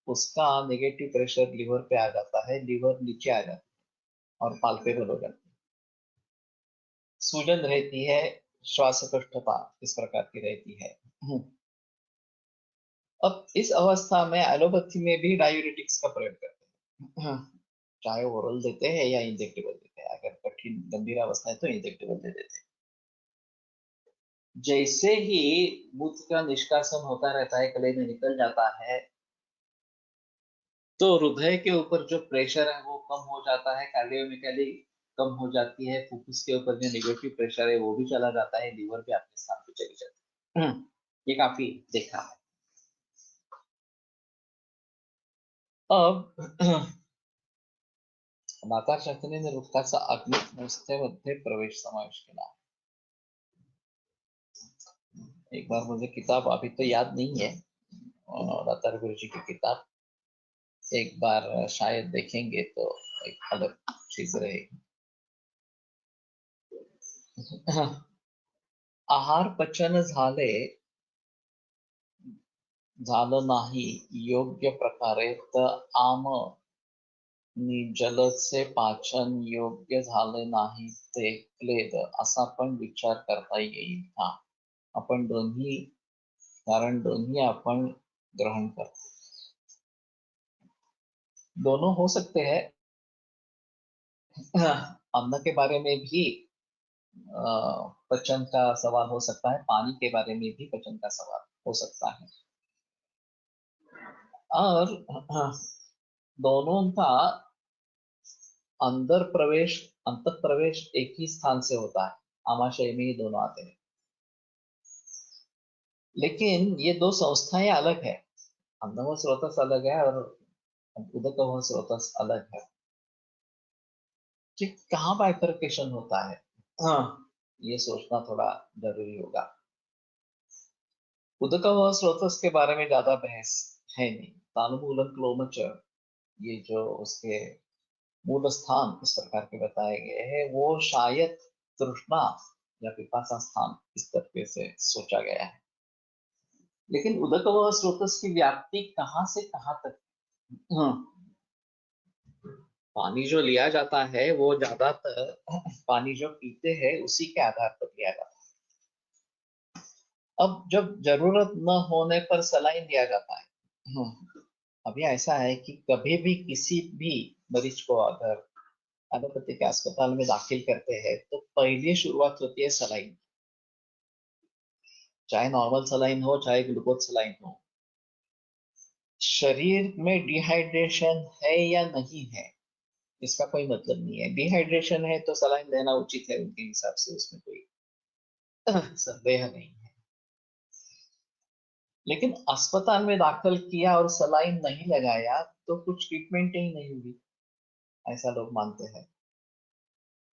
S2: उसका नेगेटिव प्रेशर लीवर पे आ जाता है, लीवर नीचे आ जाती है और पाल्पेबल हो जाती है, सूजन रहती है, श्वासकष्टता इस प्रकार की रहती है। अब इस अवस्था में एलोपैथी में भी डायूरेटिक्स का प्रयोग करते हैं, चाहे ओरल देते हैं या इंजेक्टेबल देते हैं। अगर कठिन गंभीर अवस्था है तो इंजेक्टेबल दे देते हैं। जैसे ही मूत्र का निष्कासन होता रहता है, कलेजे निकल जाता है, तो हृदय के ऊपर जो प्रेशर है वो कम हो जाता है, कार्डियोमेगाली कम हो जाती है, फुफ्फुस के ऊपर जो नेगेटिव प्रेशर है वो भी चला जाता है, लीवर भी अपने स्थान पे चली जाती है। ये काफी देखा है। अब माता शंतनीने वृक्काचा अग्निवस्थेमध्ये प्रवेश समावेश केला। एक बार मुझे किताब अभी तो याद नहीं है, दातार गुरु जी की किताब, एक बार शायद देखेंगे तो एक अलग चीज रहेगी। आहार पचन झालं नाही योग्य प्रकारे, तर आम जलचे पाचन योग्य झाले नाही, ते क्लेद असा पण विचार करता येईल का? आपण दोन्ही, कारण दोन्ही आपण ग्रहण कर, दोनों हो सकते हैं। अन्न के बारे में भी पचन का सवाल हो सकता है, पानी के बारे में भी पचन का सवाल हो सकता है। और दोनों का अंतर प्रवेश एक ही स्थान से होता है, आमाशय में ही दोनों आते हैं। लेकिन ये दो संस्थाएं अलग है, अन्नव स्रोतस अलग है और उदक स्रोतस अलग है। कि कहाँ बाइफरकेशन होता है, हाँ, ये सोचना थोड़ा जरूरी होगा। उदक स्रोतस के बारे में ज्यादा बहस है नहीं। तानुमूलन क्लोमच, ये जो उसके मूल स्थान इस प्रकार के बताए गए हैं, वो शायद तृष्णा या पिपासा स्थान इस तरीके से सोचा गया है। लेकिन उदक स्रोतस की व्याप्ति कहाँ से कहाँ तक, हाँ, पानी जो लिया जाता है वो ज्यादातर पानी जो पीते हैं उसी के आधार पर लिया जाता है। अब जब जरूरत न होने पर सलाइन दिया जाता है। अभी ऐसा है कि कभी भी किसी भी मरीज को अगर एलोपैथिक अस्पताल में दाखिल करते हैं तो पहली शुरुआत होती है सलाइन, चाहे नॉर्मल सलाइन हो चाहे ग्लूकोज सलाइन हो। शरीर में डिहाइड्रेशन है या नहीं है इसका कोई मतलब नहीं है। डिहाइड्रेशन है तो सलाइन देना उचित है उनके हिसाब से, उसमें कोई संदेह नहीं है। लेकिन अस्पताल में दाखिल किया और सलाइन नहीं लगाया तो कुछ ट्रीटमेंट ही नहीं हुई, ऐसा लोग मानते हैं।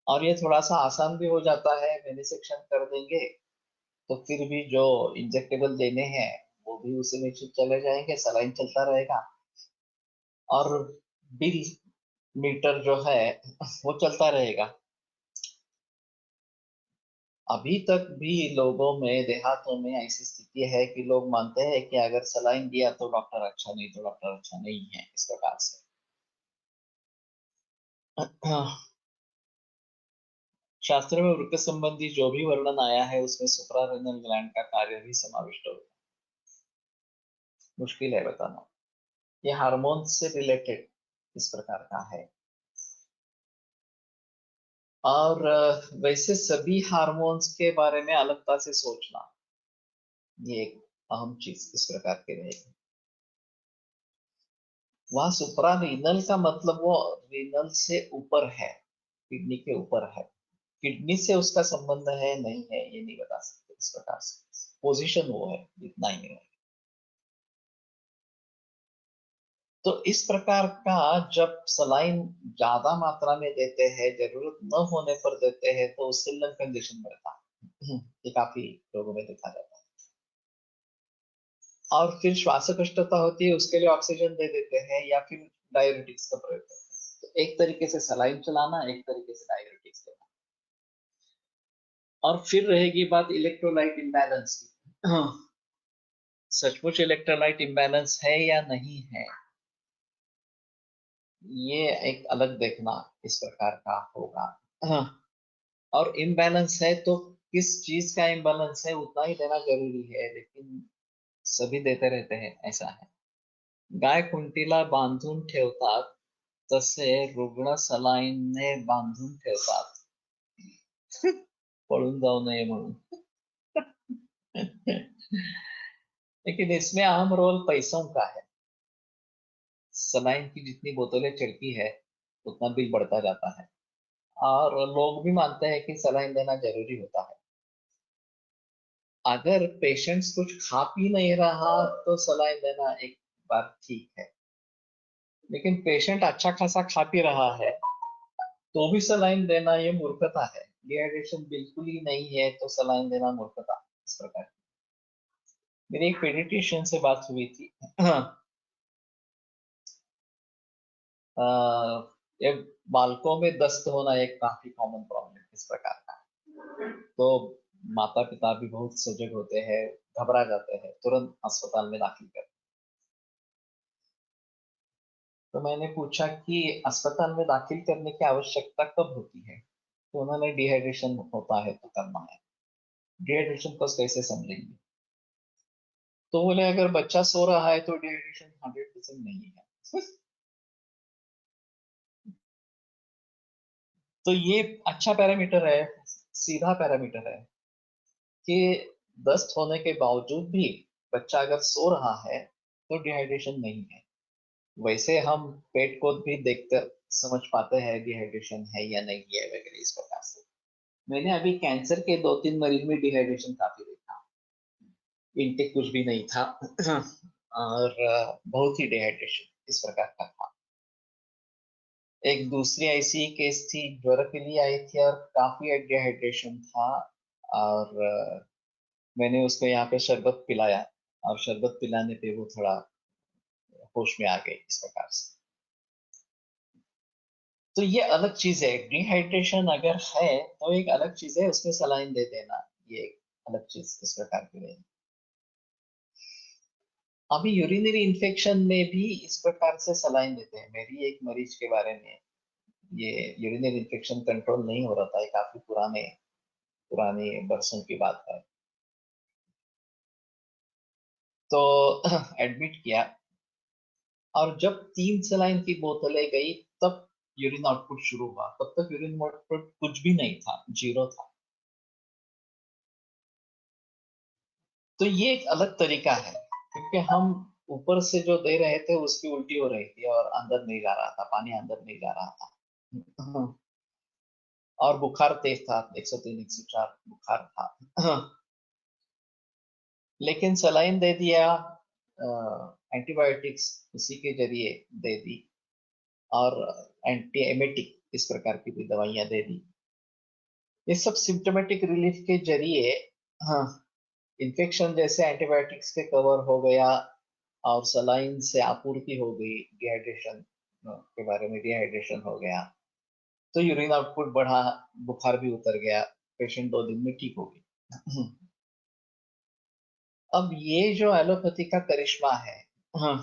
S2: और ये थोड़ा सा आसान भी हो जाता है, वेनिसेक्शन कर देंगे तो फिर भी जो इंजेक्टेबल देने हैं वो भी उसी में चले जाएंगे, सलाइन चलता रहेगा और बिल मीटर जो है वो चलता रहेगा। अभी तक भी लोगों में, देहातों में ऐसी स्थिति है कि लोग मानते हैं कि अगर सलाइन दिया तो डॉक्टर अच्छा नहीं, तो डॉक्टर अच्छा नहीं है, इस प्रकार से। शास्त्र में वृक्क संबंधी जो भी वर्णन आया है उसमें सुप्रारेनल ग्लैंड का कार्य भी समाविष्ट होता है। मुश्किल है बताना, ये हार्मोन से रिलेटेड इस प्रकार का है। और वैसे सभी हार्मोन्स के बारे में अलगता से सोचना, ये एक अहम चीज इस प्रकार की रहेगी। वहां सुप्रा रीनल का मतलब वो रीनल से ऊपर है, किडनी के ऊपर है। किडनी से उसका संबंध है नहीं है ये नहीं बता सकते, इस प्रकार से पोजीशन वो है, इतना ही है। तो इस प्रकार का जब सलाइन ज्यादा मात्रा में देते हैं, जरूरत न होने पर देते हैं, तो उससे लंग कंजेशन बढ़ता है। ये काफी लोगों में देखा जाता है। और फिर श्वासकष्टता होती है, उसके लिए ऑक्सीजन दे देते हैं या फिर डाययूरेटिक्स का प्रयोग करते हैं। तो एक तरीके से सलाइन चलाना, एक तरीके से डाययूरेटिक्स देना। और फिर रहेगी बात इलेक्ट्रोलाइट इम्बैलेंस की। सचमुच इलेक्ट्रोलाइट इम्बैलेंस है या नहीं है, ये एक अलग देखना इस प्रकार का होगा। और इम्बैलेंस है तो किस चीज का इम्बैलेंस है उतना ही देना जरूरी है, लेकिन सभी देते रहते हैं ऐसा है। गाय कुंटीला बांधून ठेवतात तसे रुग्ण सलाईनने बांधून ठेवतात, पळून जाऊ नये म्हणून। लेकिन इसमें अहम रोल पैसों का है। सलाइन की जितनी बोतलें चढ़ती है उतना बिल बढ़ता जाता है, और लोग भी मानते हैं कि सलाइन देना जरूरी होता है। अगर पेशेंट्स कुछ खा पी नहीं रहा तो सलाइन देना एक बार ठीक है, लेकिन पेशेंट अच्छा खासा खा पी रहा है तो भी सलाइन देना ये मूर्खता है। डिहाइड्रेशन बिल्कुल ही नहीं है तो सलाइन देना मूर्खता, इस प्रकार। मेरी एक पेडिट्रिशियन से बात हुई थी। अ, ये बालकों में दस्त होना एक काफी कॉमन प्रॉब्लम इस प्रकार का है। तो माता पिता भी बहुत सजग होते हैं, घबरा जाते हैं, तुरंत अस्पताल में दाखिल कर। तो मैंने पूछा कि अस्पताल में दाखिल करने की आवश्यकता कब होती है, तो उन्होंने डिहाइड्रेशन होता है तो करना है। डिहाइड्रेशन को कैसे समझेंगे, तो बोले अगर बच्चा सो रहा है तो डिहाइड्रेशन 100% नहीं है। तो ये अच्छा पैरामीटर है, सीधा पैरामीटर है कि दस्त होने के बावजूद भी बच्चा अगर सो रहा है तो डिहाइड्रेशन नहीं है। वैसे हम पेट को भी देखकर समझ पाते हैं डिहाइड्रेशन है या नहीं है वगैरह इस प्रकार से। मैंने अभी कैंसर के 2-3 मरीज में डिहाइड्रेशन काफी देखा। इनटेक कुछ भी नहीं था और बहुत ही डिहाइड्रेशन इस प्रकार का था। एक दूसरी ऐसी केस थी, ज्वर के लिए आई थी और काफी डिहाइड्रेशन था। और मैंने उसको यहाँ पे शरबत पिलाया और शरबत पिलाने पे वो थोड़ा होश में आ गई इस प्रकार से। तो ये अलग चीज है, डिहाइड्रेशन अगर है तो एक अलग चीज है, उसमें सलाइन दे देना ये एक अलग चीज इस प्रकार की है। अभी यूरिनरी इन्फेक्शन में भी इस प्रकार से सलाइन देते हैं। मेरी एक मरीज के बारे में ये यूरिनरी इन्फेक्शन कंट्रोल नहीं हो रहा था, ये काफी पुराने पुराने बरसों की बात है। तो एडमिट किया और जब 3 सलाइन की बोतलें गई तब यूरिन आउटपुट शुरू हुआ। तब तक यूरिन आउटपुट कुछ भी नहीं था, जीरो था। तो ये एक अलग तरीका है क्योंकि हम ऊपर से जो दे रहे थे उसकी उल्टी हो रही थी और अंदर नहीं जा रहा था, पानी अंदर नहीं जा रहा था। और बुखार तेज था, 103 104 बुखार था। लेकिन सलाइन दे दिया, एंटीबायोटिक्स उसी के जरिए दे दी और एंटी एमेटिक इस प्रकार की भी दवाइयां दे दी। ये सब सिम्टोमेटिक रिलीफ के जरिए, हाँ, इन्फेक्शन जैसे एंटीबायोटिक्स के कवर हो गया और सलाइन से आपूर्ति हो गई, डिहाइड्रेशन के बारे में डिहाइड्रेशन हो गया, तो यूरिन आउटपुट बढ़ा, बुखार भी उतर गया, पेशेंट 2 दिन में ठीक हो गई। अब ये जो एलोपैथी का करिश्मा है, हाँ,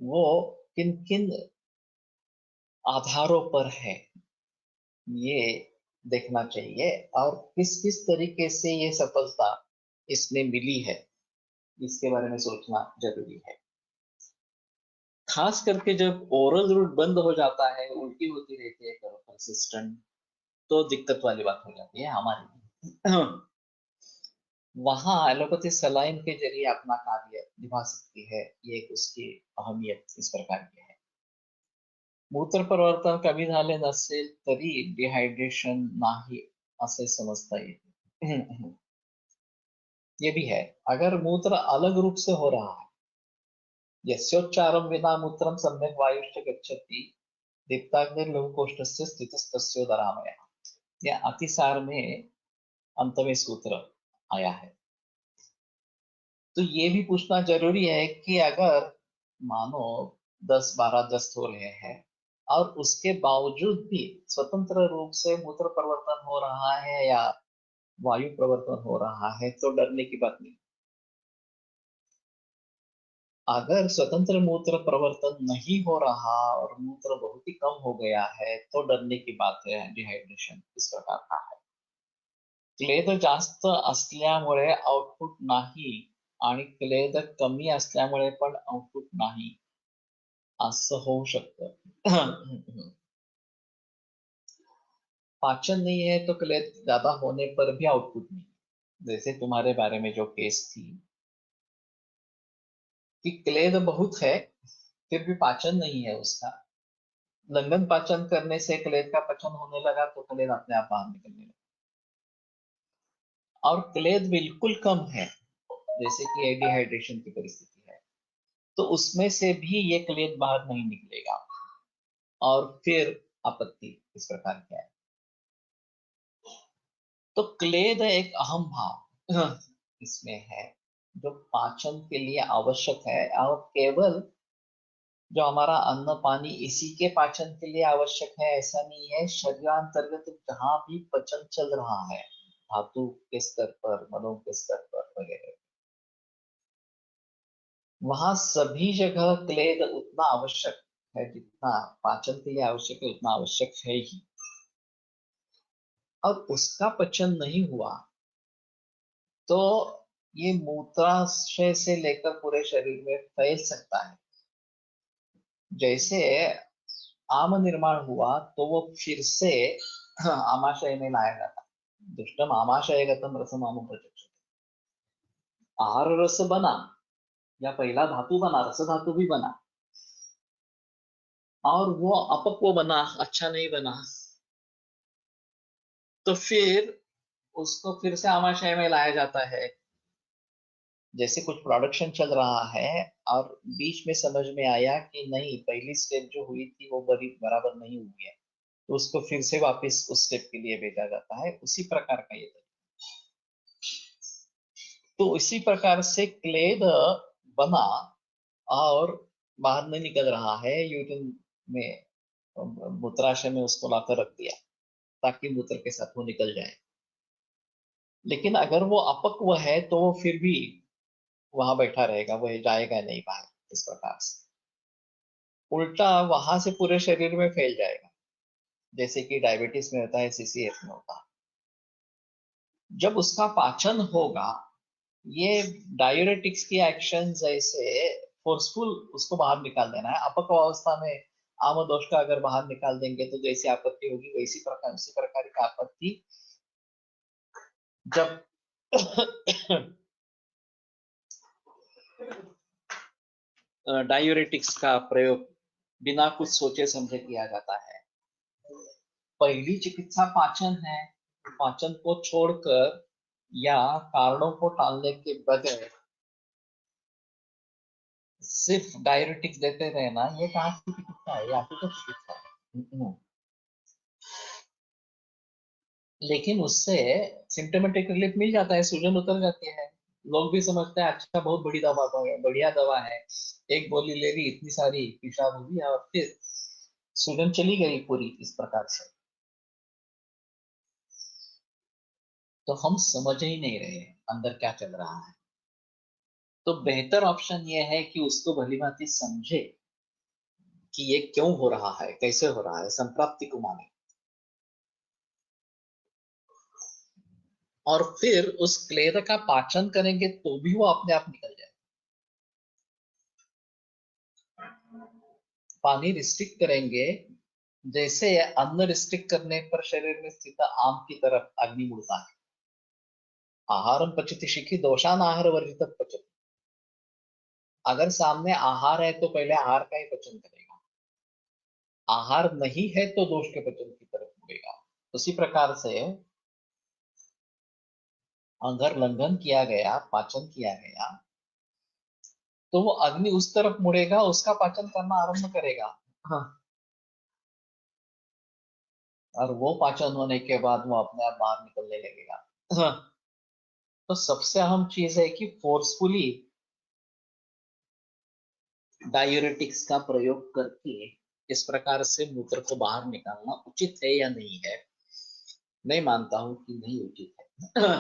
S2: वो किन किन आधारों पर है ये देखना चाहिए और किस किस तरीके से ये सफलता इसमें मिली है इसके बारे में सोचना जरूरी है। खास करके जब ओरल रूट बंद हो जाता है, उल्टी होती रहती है कंसिस्टेंट, तो दिक्कत वाली बात हो जाती है हमारे लिए। वहां एलोपैथी सलाइन के जरिए अपना कार्य निभा सकती है, ये एक उसकी अहमियत इस प्रकार की है। मूत्र परिवर्तन कमी झाले नसेल तरी डिहायड्रेशन नाही असे समजता येते। ये भी है, अगर मूत्र अलग रूप से हो रहा है, यस्योच्चारं विना मूत्रं सम्यक् वायुश्च गच्छति दीप्ताग्निर्लघुकोष्ठस्य स्थितस्तस्योदरामयः। यह अतिसार में अंत में सूत्र आया है। तो ये भी पूछना जरूरी है कि अगर मानो 10-12 दस्त हो रहे हैं और उसके बावजूद भी स्वतंत्र रूप से मूत्र परिवर्तन हो रहा है या वायु परिवर्तन हो रहा है तो डरने की बात नहीं। अगर स्वतंत्र मूत्र परिवर्तन नहीं हो रहा और मूत्र बहुत ही कम हो गया है तो डरने की बात है, डिहाइड्रेशन इस प्रकार का है। क्लेद जास्त असल्यामुळे आउटपुट नाही आणि क्लेद कमी असल्यामुळे पण आउटपुट नाही असं होऊ शकतं। पाचन नहीं है तो क्लेद ज्यादा होने पर भी आउटपुट नहीं। जैसे तुम्हारे बारे में जो केस थी कि क्लेद बहुत है फिर भी पाचन नहीं है उसका, लंघन पाचन करने से क्लेद का पचन होने लगा तो क्लेद अपने आप बाहर निकलने लगा। और क्लेद बिल्कुल कम है जैसे कि डिहाइड्रेशन की परिस्थिति है तो उसमें से भी ये क्लेद बाहर नहीं निकलेगा और फिर आपत्ति इस प्रकार की है। तो क्लेद एक अहम भाव इसमें है जो पाचन के लिए आवश्यक है और केवल जो हमारा अन्न पानी इसी के पाचन के लिए आवश्यक है ऐसा नहीं है, शरीरांतर्गत जहां भी पचन चल रहा है धातु के स्तर पर, मलों के स्तर पर वगैरह, वहां सभी जगह क्लेद उतना आवश्यक है जितना पाचन के लिए आवश्यक है, उतना आवश्यक है ही। और उसका पचन नहीं हुआ तो ये मूत्राशय से लेकर पूरे शरीर में फैल सकता है। जैसे आम निर्माण हुआ तो वो फिर से आमाशय में लाया जाता। दुष्टम आमाशयगतम रसम आमुप्रचक्षते। आहार रस बना या पहला धातु बना, रस धातु भी बना, और वो अपक्व बना, अच्छा नहीं बना, तो फिर उसको फिर से आमाशय में लाया जाता है। जैसे कुछ प्रोडक्शन चल रहा है और बीच में समझ में आया कि नहीं, पहली स्टेप जो हुई थी वो बड़ी बराबर नहीं हुई है, तो उसको फिर से वापस उस स्टेप के लिए भेजा जाता है। उसी प्रकार का ये तरीका। तो इसी प्रकार से क्लेद बना और बाहर नहीं निकल रहा है, यूरिन में, मूत्राशय में उसको लाकर रख दिया ताकि मूत्र के साथ वो निकल जाए। लेकिन अगर वो अपक्व है तो वो फिर भी वहां बैठा रहेगा, वो जाएगा नहीं बाहर। इस प्रकार से उल्टा वहां से पूरे शरीर में फैल जाएगा, जैसे कि डायबिटीज में होता है, सीसीएफ में होता है। जब उसका पाचन होगा, ये डायूरेटिक्स की एक्शन जैसे फोर्सफुल उसको बाहर निकाल देना है। अपक्व अवस्था में आमोदोष का अगर बाहर निकाल देंगे तो जैसी आपत्ति होगी वैसी प्रकार, उसी प्रकार की आपत्ति जब डायूरेटिक्स का प्रयोग बिना कुछ सोचे समझे किया जाता है। पहली चिकित्सा पाचन है। पाचन को छोड़कर या कारणों को टालने के बगैर सिर्फ डायूरेटिक्स देते रहना, ये कहाँ की चिकित्सा है? ये आपकी तो चिकित्सा है। लेकिन उससे सिम्टोमेटिक रिलीफ मिल जाता है, सूजन उतर जाती है। लोग भी समझते हैं अच्छा, बहुत बड़ी दवा, बढ़िया दवा है, एक गोली ले ली, इतनी सारी पेशाब हुई और फिर सूजन चली गई पूरी। इस प्रकार से तो हम समझ ही नहीं रहे अंदर क्या चल रहा है। तो बेहतर ऑप्शन ये है कि उसको भली भांति समझे कि ये क्यों हो रहा है, कैसे हो रहा है, संप्राप्ति को माने, और फिर उस क्लेद का पाचन करेंगे तो भी वो अपने आप निकल जाए। पानी रिस्ट्रिक्ट करेंगे, जैसे अन्न रिस्ट्रिक्ट करने पर शरीर में स्थित आम की तरफ अग्नि मुड़ता है। आहारम पचति शिखी दोषान आहार वर्जित पचति। अगर सामने आहार है तो पहले आहार का ही पचन करेगा, आहार नहीं है तो दोष के पचन की तरफ मुड़ेगा। उसी प्रकार से अगर लंघन किया गया, पाचन किया गया, तो वो अग्नि उस तरफ मुड़ेगा, उसका पाचन करना आरंभ करेगा। हाँ। और वो पाचन होने के बाद वो अपने आप बाहर निकलने लगेगा। हाँ। तो सबसे अहम चीज है कि फोर्सफुली डायूरेटिक्स का प्रयोग करके इस प्रकार से मूत्र को बाहर निकालना उचित है या नहीं है। मैं मानता हूं कि नहीं उचित है।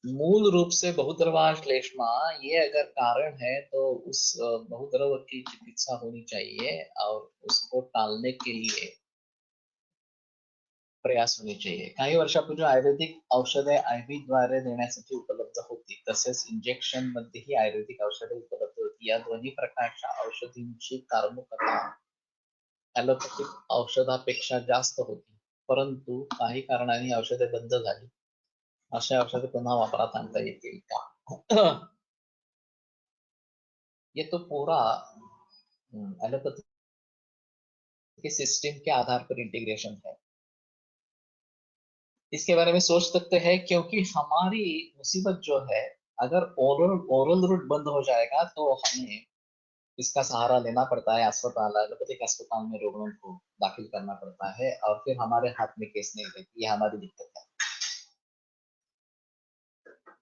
S2: मूल रूप से बहुद्रवा श्लेष्मा ये अगर कारण है तो उस बहुद्रव की चिकित्सा होनी चाहिए और उसको टालने के लिए प्रयास होणे चाहिए। काही वर्षापूर्वी आयुर्वेदिक औषधे आयव्ही द्वारे देण्यासाठी उपलब्ध होती, तसेच इंजेक्शन मध्येही आयुर्वेदिक औषधे उपलब्ध होती। या दोन्ही प्रकारच्या औषधींची कारणुकता ॲलोपॅथिक औषधापेक्षा जास्त होती, परंतु काही कारणांनी औषधे बंद झाली। अशा औषधे पुन्हा वापरात आणता येतील का? ये तो पूरा एलोपैथी के सिस्टम के आधार पर इंटीग्रेशन है। इसके बारे में सोच सकते हैं, क्योंकि हमारी मुसीबत जो है, अगर ओरल ओरल रूट बंद हो जाएगा तो हमें इसका सहारा लेना पड़ता है। अस्पताल, एलोपैथिक अस्पताल में रोगियों को दाखिल करना पड़ता है और फिर हमारे हाथ में केस नहीं रहती। ये हमारी दिक्कत है।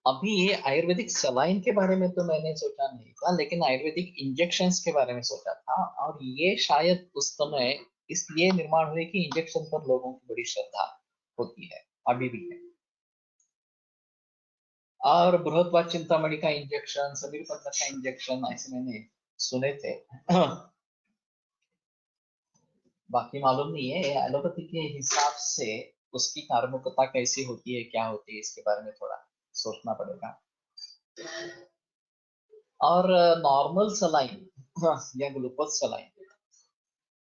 S2: अभी ये आयुर्वेदिक सलाइन के बारे में तो मैंने सोचा नहीं था, लेकिन आयुर्वेदिक इंजेक्शंस के बारे में सोचा था। और ये शायद उस समय इसलिए निर्माण हुए कि इंजेक्शन पर लोगों की बड़ी श्रद्धा होती है, अभी भी है। और बृहत्वाद चिंतामणि का इंजेक्शन, समीर पत्र का इंजेक्शन, ऐसे मैंने सुने थे। बाकी मालूम नहीं है एलोपैथी के हिसाब से उसकी कार्बोकता कैसी होती है, क्या होती है, इसके बारे में थोड़ा सोचना पड़ेगा। और नॉर्मल सलाइन या ग्लूकोज सलाइन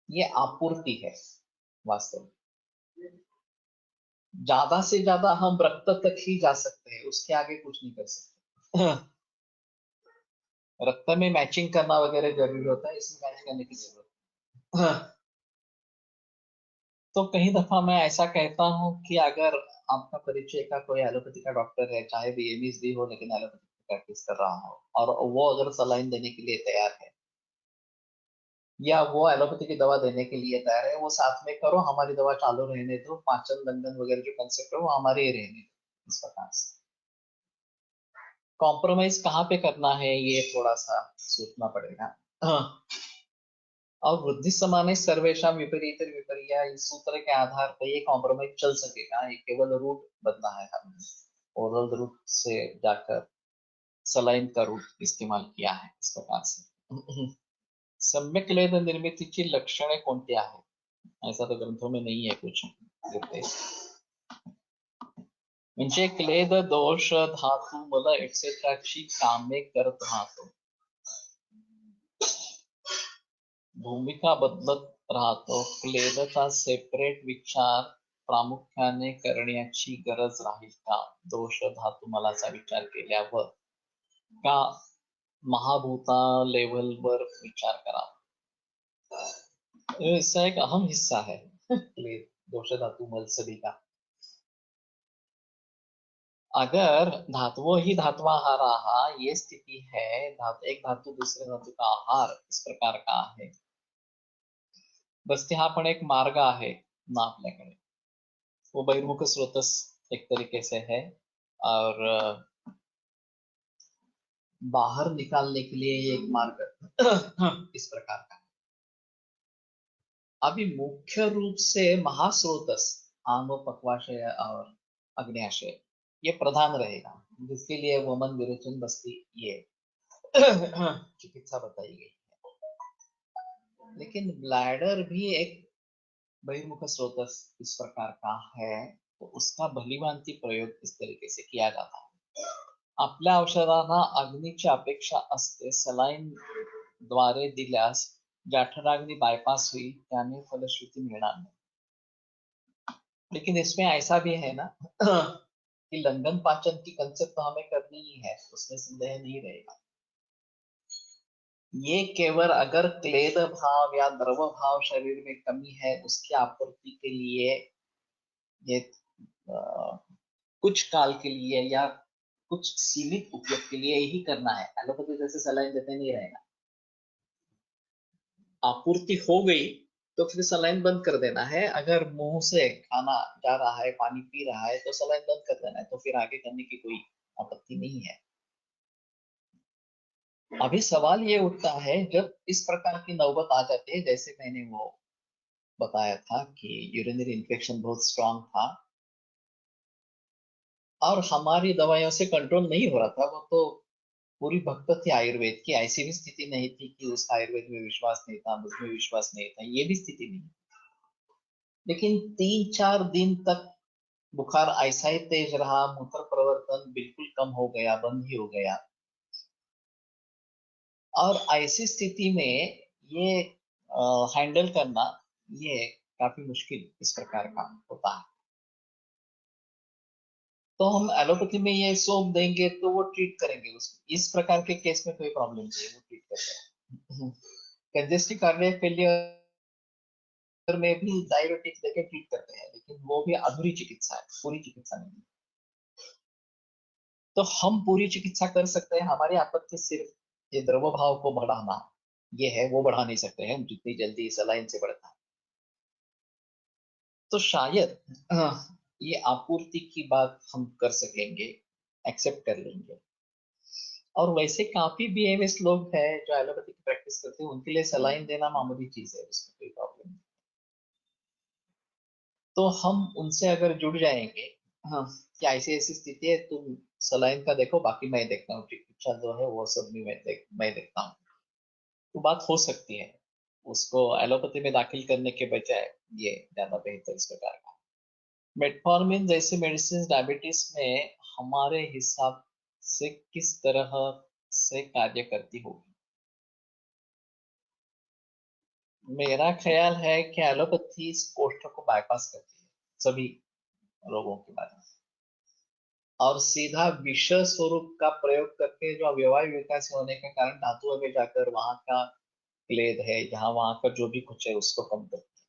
S2: ये आपूर्ति है वास्तव में। ज्यादा से ज्यादा हम रक्त तक ही जा सकते हैं, उसके आगे कुछ नहीं कर सकते। रक्त में मैचिंग करना वगैरह जरूरी होता है, इसमें मैच करने की जरूरत है। तो कई दफा मैं ऐसा कहता हूँ कि अगर आपका परिचय का कोई एलोपैथी का डॉक्टर है, चाहे बीएमएस भी हो लेकिन एलोपैथी प्रैक्टिस कर रहा हो, और वो अगर सलाइन देने के लिए तैयार है या वो एलोपैथी की दवा देने के लिए तैयार है, वो साथ में करो, हमारी दवा चालू रहने दो, पाचन दंडन वगैरह जो कंसेप्ट है वो हमारे ही रहने दो। इस प्रकार से कॉम्प्रोमाइज कहाँ पे करना है ये थोड़ा सा सोचना पड़ेगा। हाँ। और वृद्धि समाने सर्वेशा विपरीत विपर्या इस सूत्र के आधार पर ये कॉम्प्रोमाइज चल सकेगा, ये केवल रूट बदला है, हमने ओरल रूट से जाकर सलाइन का रूट इस्तेमाल किया है इस प्रकार से। सम्यक लेद निर्मितीची लक्षणे कोणती आहेत? ऐसा तो ग्रंथों में नहीं है कुछ निर्देश। म्हणजे क्लेद दोष धातू मल एक्सेट्राची कामे करत राहतो, भूमिका बदलत राहतो, क्लेदचा सेपरेट विचार प्रामुख्याने करण्याची गरज राहील का? दोष धातू मलाचा विचार केल्यावर का महाभूता लेवलवर विचार करावा? इसका एक अहम हिस्सा है क्लेद दोष धातु मल सभी का। अगर धातुओं ही धातुआहार रहा, ये स्थिति है, एक धातु दूसरे धातु का आहार इस प्रकार का आहे, बस हा पण एक मार्ग आहे ना आपल्याकडे, वो बहिर्मुख स्रोतस एक तरीके से है, और बाहर निकालने के लिए ये एक मार्ग इस प्रकार का। अभी मुख्य रूप से महास्रोतस आंगो पक्वाशय और अग्न्याशय ये प्रधान रहेगा, जिसके लिए वमन विरेचन बस्ती ये चिकित्सा बताई गई है। लेकिन ब्लैडर भी एक बहिर्मुख स्रोतस इस प्रकार का है, तो उसका भलीभांति प्रयोग इस तरीके से किया जाता है। आपल्या औषधांना अग्नीची अपेक्षा असते, सलाईन द्वारे दिल्यास जठराग्नि बायपास हुई, त्याने फलश्रुति मिळणार नाही। लेकिन इसमें ऐसा भी है ना कि लंघन पाचन की कंसेप्ट तो हमें करनी ही है, उसमें संदेह नहीं रहेगा। ये केवल अगर क्लेद भाव या द्रव भाव शरीर में कमी है, उसकी आपूर्ति के लिए ये कुछ काल के लिए या कुछ सीमित उपयोग के लिए ही करना है। एलोपैथी जैसे सलाइन देते नहीं रहेगा, आपूर्ति हो गई तो फिर सलाइन बंद कर देना है। अगर मुंह से खाना जा रहा है, पानी पी रहा है, तो सलाइन बंद कर देना है, तो फिर आगे करने की कोई आपत्ति नहीं है। अभी सवाल ये उठता है जब इस प्रकार की नौबत आ जाती है, जैसे मैंने वो बताया था कि यूरिनरी इन्फेक्शन बहुत स्ट्रांग था और हमारी दवाइयों से कंट्रोल नहीं हो रहा था, वो तो पूरी भक्त थी आयुर्वेद की, ऐसी भी स्थिति नहीं थी कि उसका आयुर्वेद में विश्वास नहीं था, मुझमें विश्वास नहीं था, ये भी स्थिति नहीं। लेकिन 3-4 दिन तक बुखार ऐसा ही तेज रहा, मूत्र प्रवर्तन बिल्कुल कम हो गया, बंद ही हो गया, और ऐसी स्थिति में ये हैंडल करना ये काफी मुश्किल इस प्रकार का होता है। तो हम एलोपैथी में ये सोप देंगे तो वो ट्रीट करेंगे, उसको इस प्रकार के केस में कोई प्रॉब्लम नहीं है, वो ट्रीट करते हैं। कंजेस्टिव कार्डियक फेलियर में भी डायरेटिक्स देके ट्रीट करते हैं, लेकिन वो भी अधूरी चिकित्सा है, पूरी चिकित्सा नहीं। तो हम पूरी चिकित्सा कर सकते हैं, हमारी आपत्ति सिर्फ ये द्रव भाव को बढ़ाना ये है, वो बढ़ा नहीं सकते हैं जितनी जल्दी सलाइन से बढ़ता है। तो शायद ये आपूर्ति की बात हम कर सकेंगे, एक्सेप्ट कर लेंगे। और वैसे काफी बीएमएस लोग हैं जो एलोपैथी की प्रैक्टिस करते हैं, उनके लिए सलाइन देना मामूली चीज है, उसमें कोई प्रॉब्लम नहीं। तो हम उनसे अगर जुड़ जाएंगे, हाँ, कि ऐसी ऐसी स्थिति है, तुम सलाइन का देखो, बाकी मैं देखता हूँ, चिकित्सा जो है वो सब भी मैं देखता हूँ, तो बात हो सकती है। उसको एलोपैथी में दाखिल करने के बजाय ये ज्यादा बेहतर इस प्रकार का। मेटफॉर्मिन जैसे मेडिसिन डायबिटीज में हमारे हिसाब से किस तरह से कार्य करती होगी? मेरा ख्याल है कि एलोपैथी इस कोष्ठ को बाईपास करती है सभी रोगों के बारे में, और सीधा विष स्वरूप का प्रयोग करके जो अवयव विकास होने के कारण धातुओं में जाकर वहां का क्लेद है, जहां वहां का जो भी कुछ है उसको कम करती है,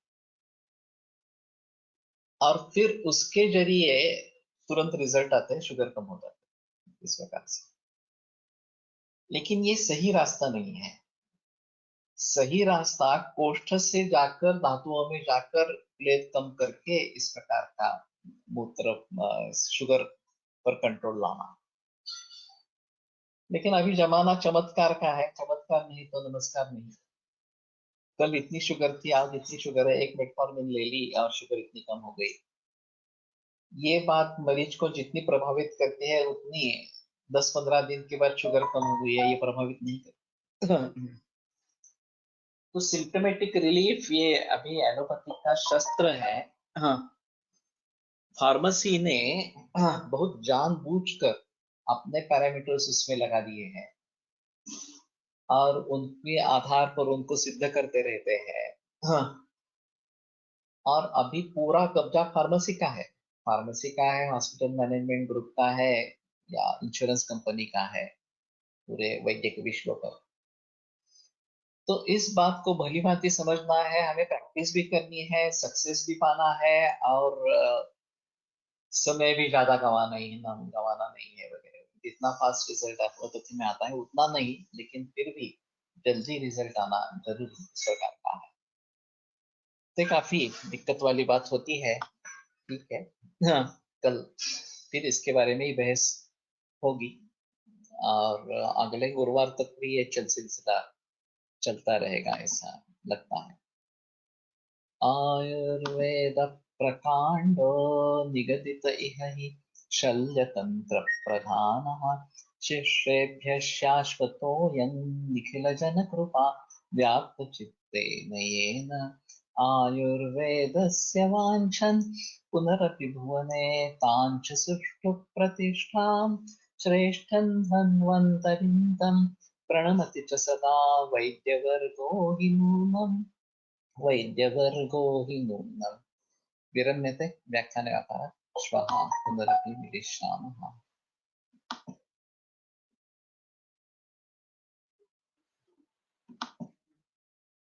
S2: और फिर उसके जरिए तुरंत रिजल्ट आते हैं, शुगर कम हो जाता है इस प्रकार से। लेकिन ये सही रास्ता नहीं है। सही रास्ता कोष्ठ से जाकर धातुओं में जाकर क्लेद कम करके इस प्रकार का मूत्र शुगर पर कंट्रोल लाना। लेकिन अभी जमाना चमत्कार का है, चमत्कार नहीं तो नमस्कार नहीं। कल इतनी शुगर थी, आज इतनी शुगर है, एक मेटफॉर्मिन ले ली और शुगर इतनी कम हो गई। ये बात मरीज को जितनी प्रभावित करती है उतनी 10-15 दिन के बाद शुगर कम हो गई है ये प्रभावित नहीं करती। तो सिम्टोमेटिक रिलीफ ये अभी एलोपैथी का शस्त्र है। हाँ, फार्मेसी ने बहुत जानबूझकर अपने पैरामीटर्स उसमें लगा दिए हैं और उनके आधार पर उनको सिद्ध करते रहते हैं। हाँ, और अभी पूरा कब्जा फार्मेसी का है। फार्मेसी का है, हॉस्पिटल मैनेजमेंट ग्रुप का है, या इंश्योरेंस कंपनी का है, पूरे वैद्यक विश्व पर। तो इस बात को भली भांति समझना है, हमें प्रैक्टिस भी करनी है, सक्सेस भी पाना है, और समय भी ज्यादा गंवाना नहीं है वगैरह। जितना फास्ट रिजल्ट एलोपैथी में आता है उतना नहीं, लेकिन फिर भी जल्दी रिजल्ट आना जरूरी सरकार का है। तो काफी दिक्कत वाली बात होती है। ठीक है, हाँ, कल फिर इसके बारे में ही बहस होगी, और अगले गुरुवार तक भी ये सिलसिला चलता रहेगा ऐसा लगता है। आयुर्वेद प्रकांडो निगदित इह हि शल्यतंत्र प्रधानः शिष्येभ्यः शाश्वतोऽयं निखिल जन कृपा व्याप्त चित्तेन येन आयुर्वेदस्य वाञ्छन् पुनरपि भुवने ताञ्च सुष्ठु प्रतिष्ठां श्रेष्ठं धन्वन्तरिं तं प्रणमति च सदा वैद्यवर्गो हि नूनम् वैद्यवर्गो हि नूनम्। विरम्यते व्याख्यानव्यापारः। श्वः पुनरपि मिलिष्यामः।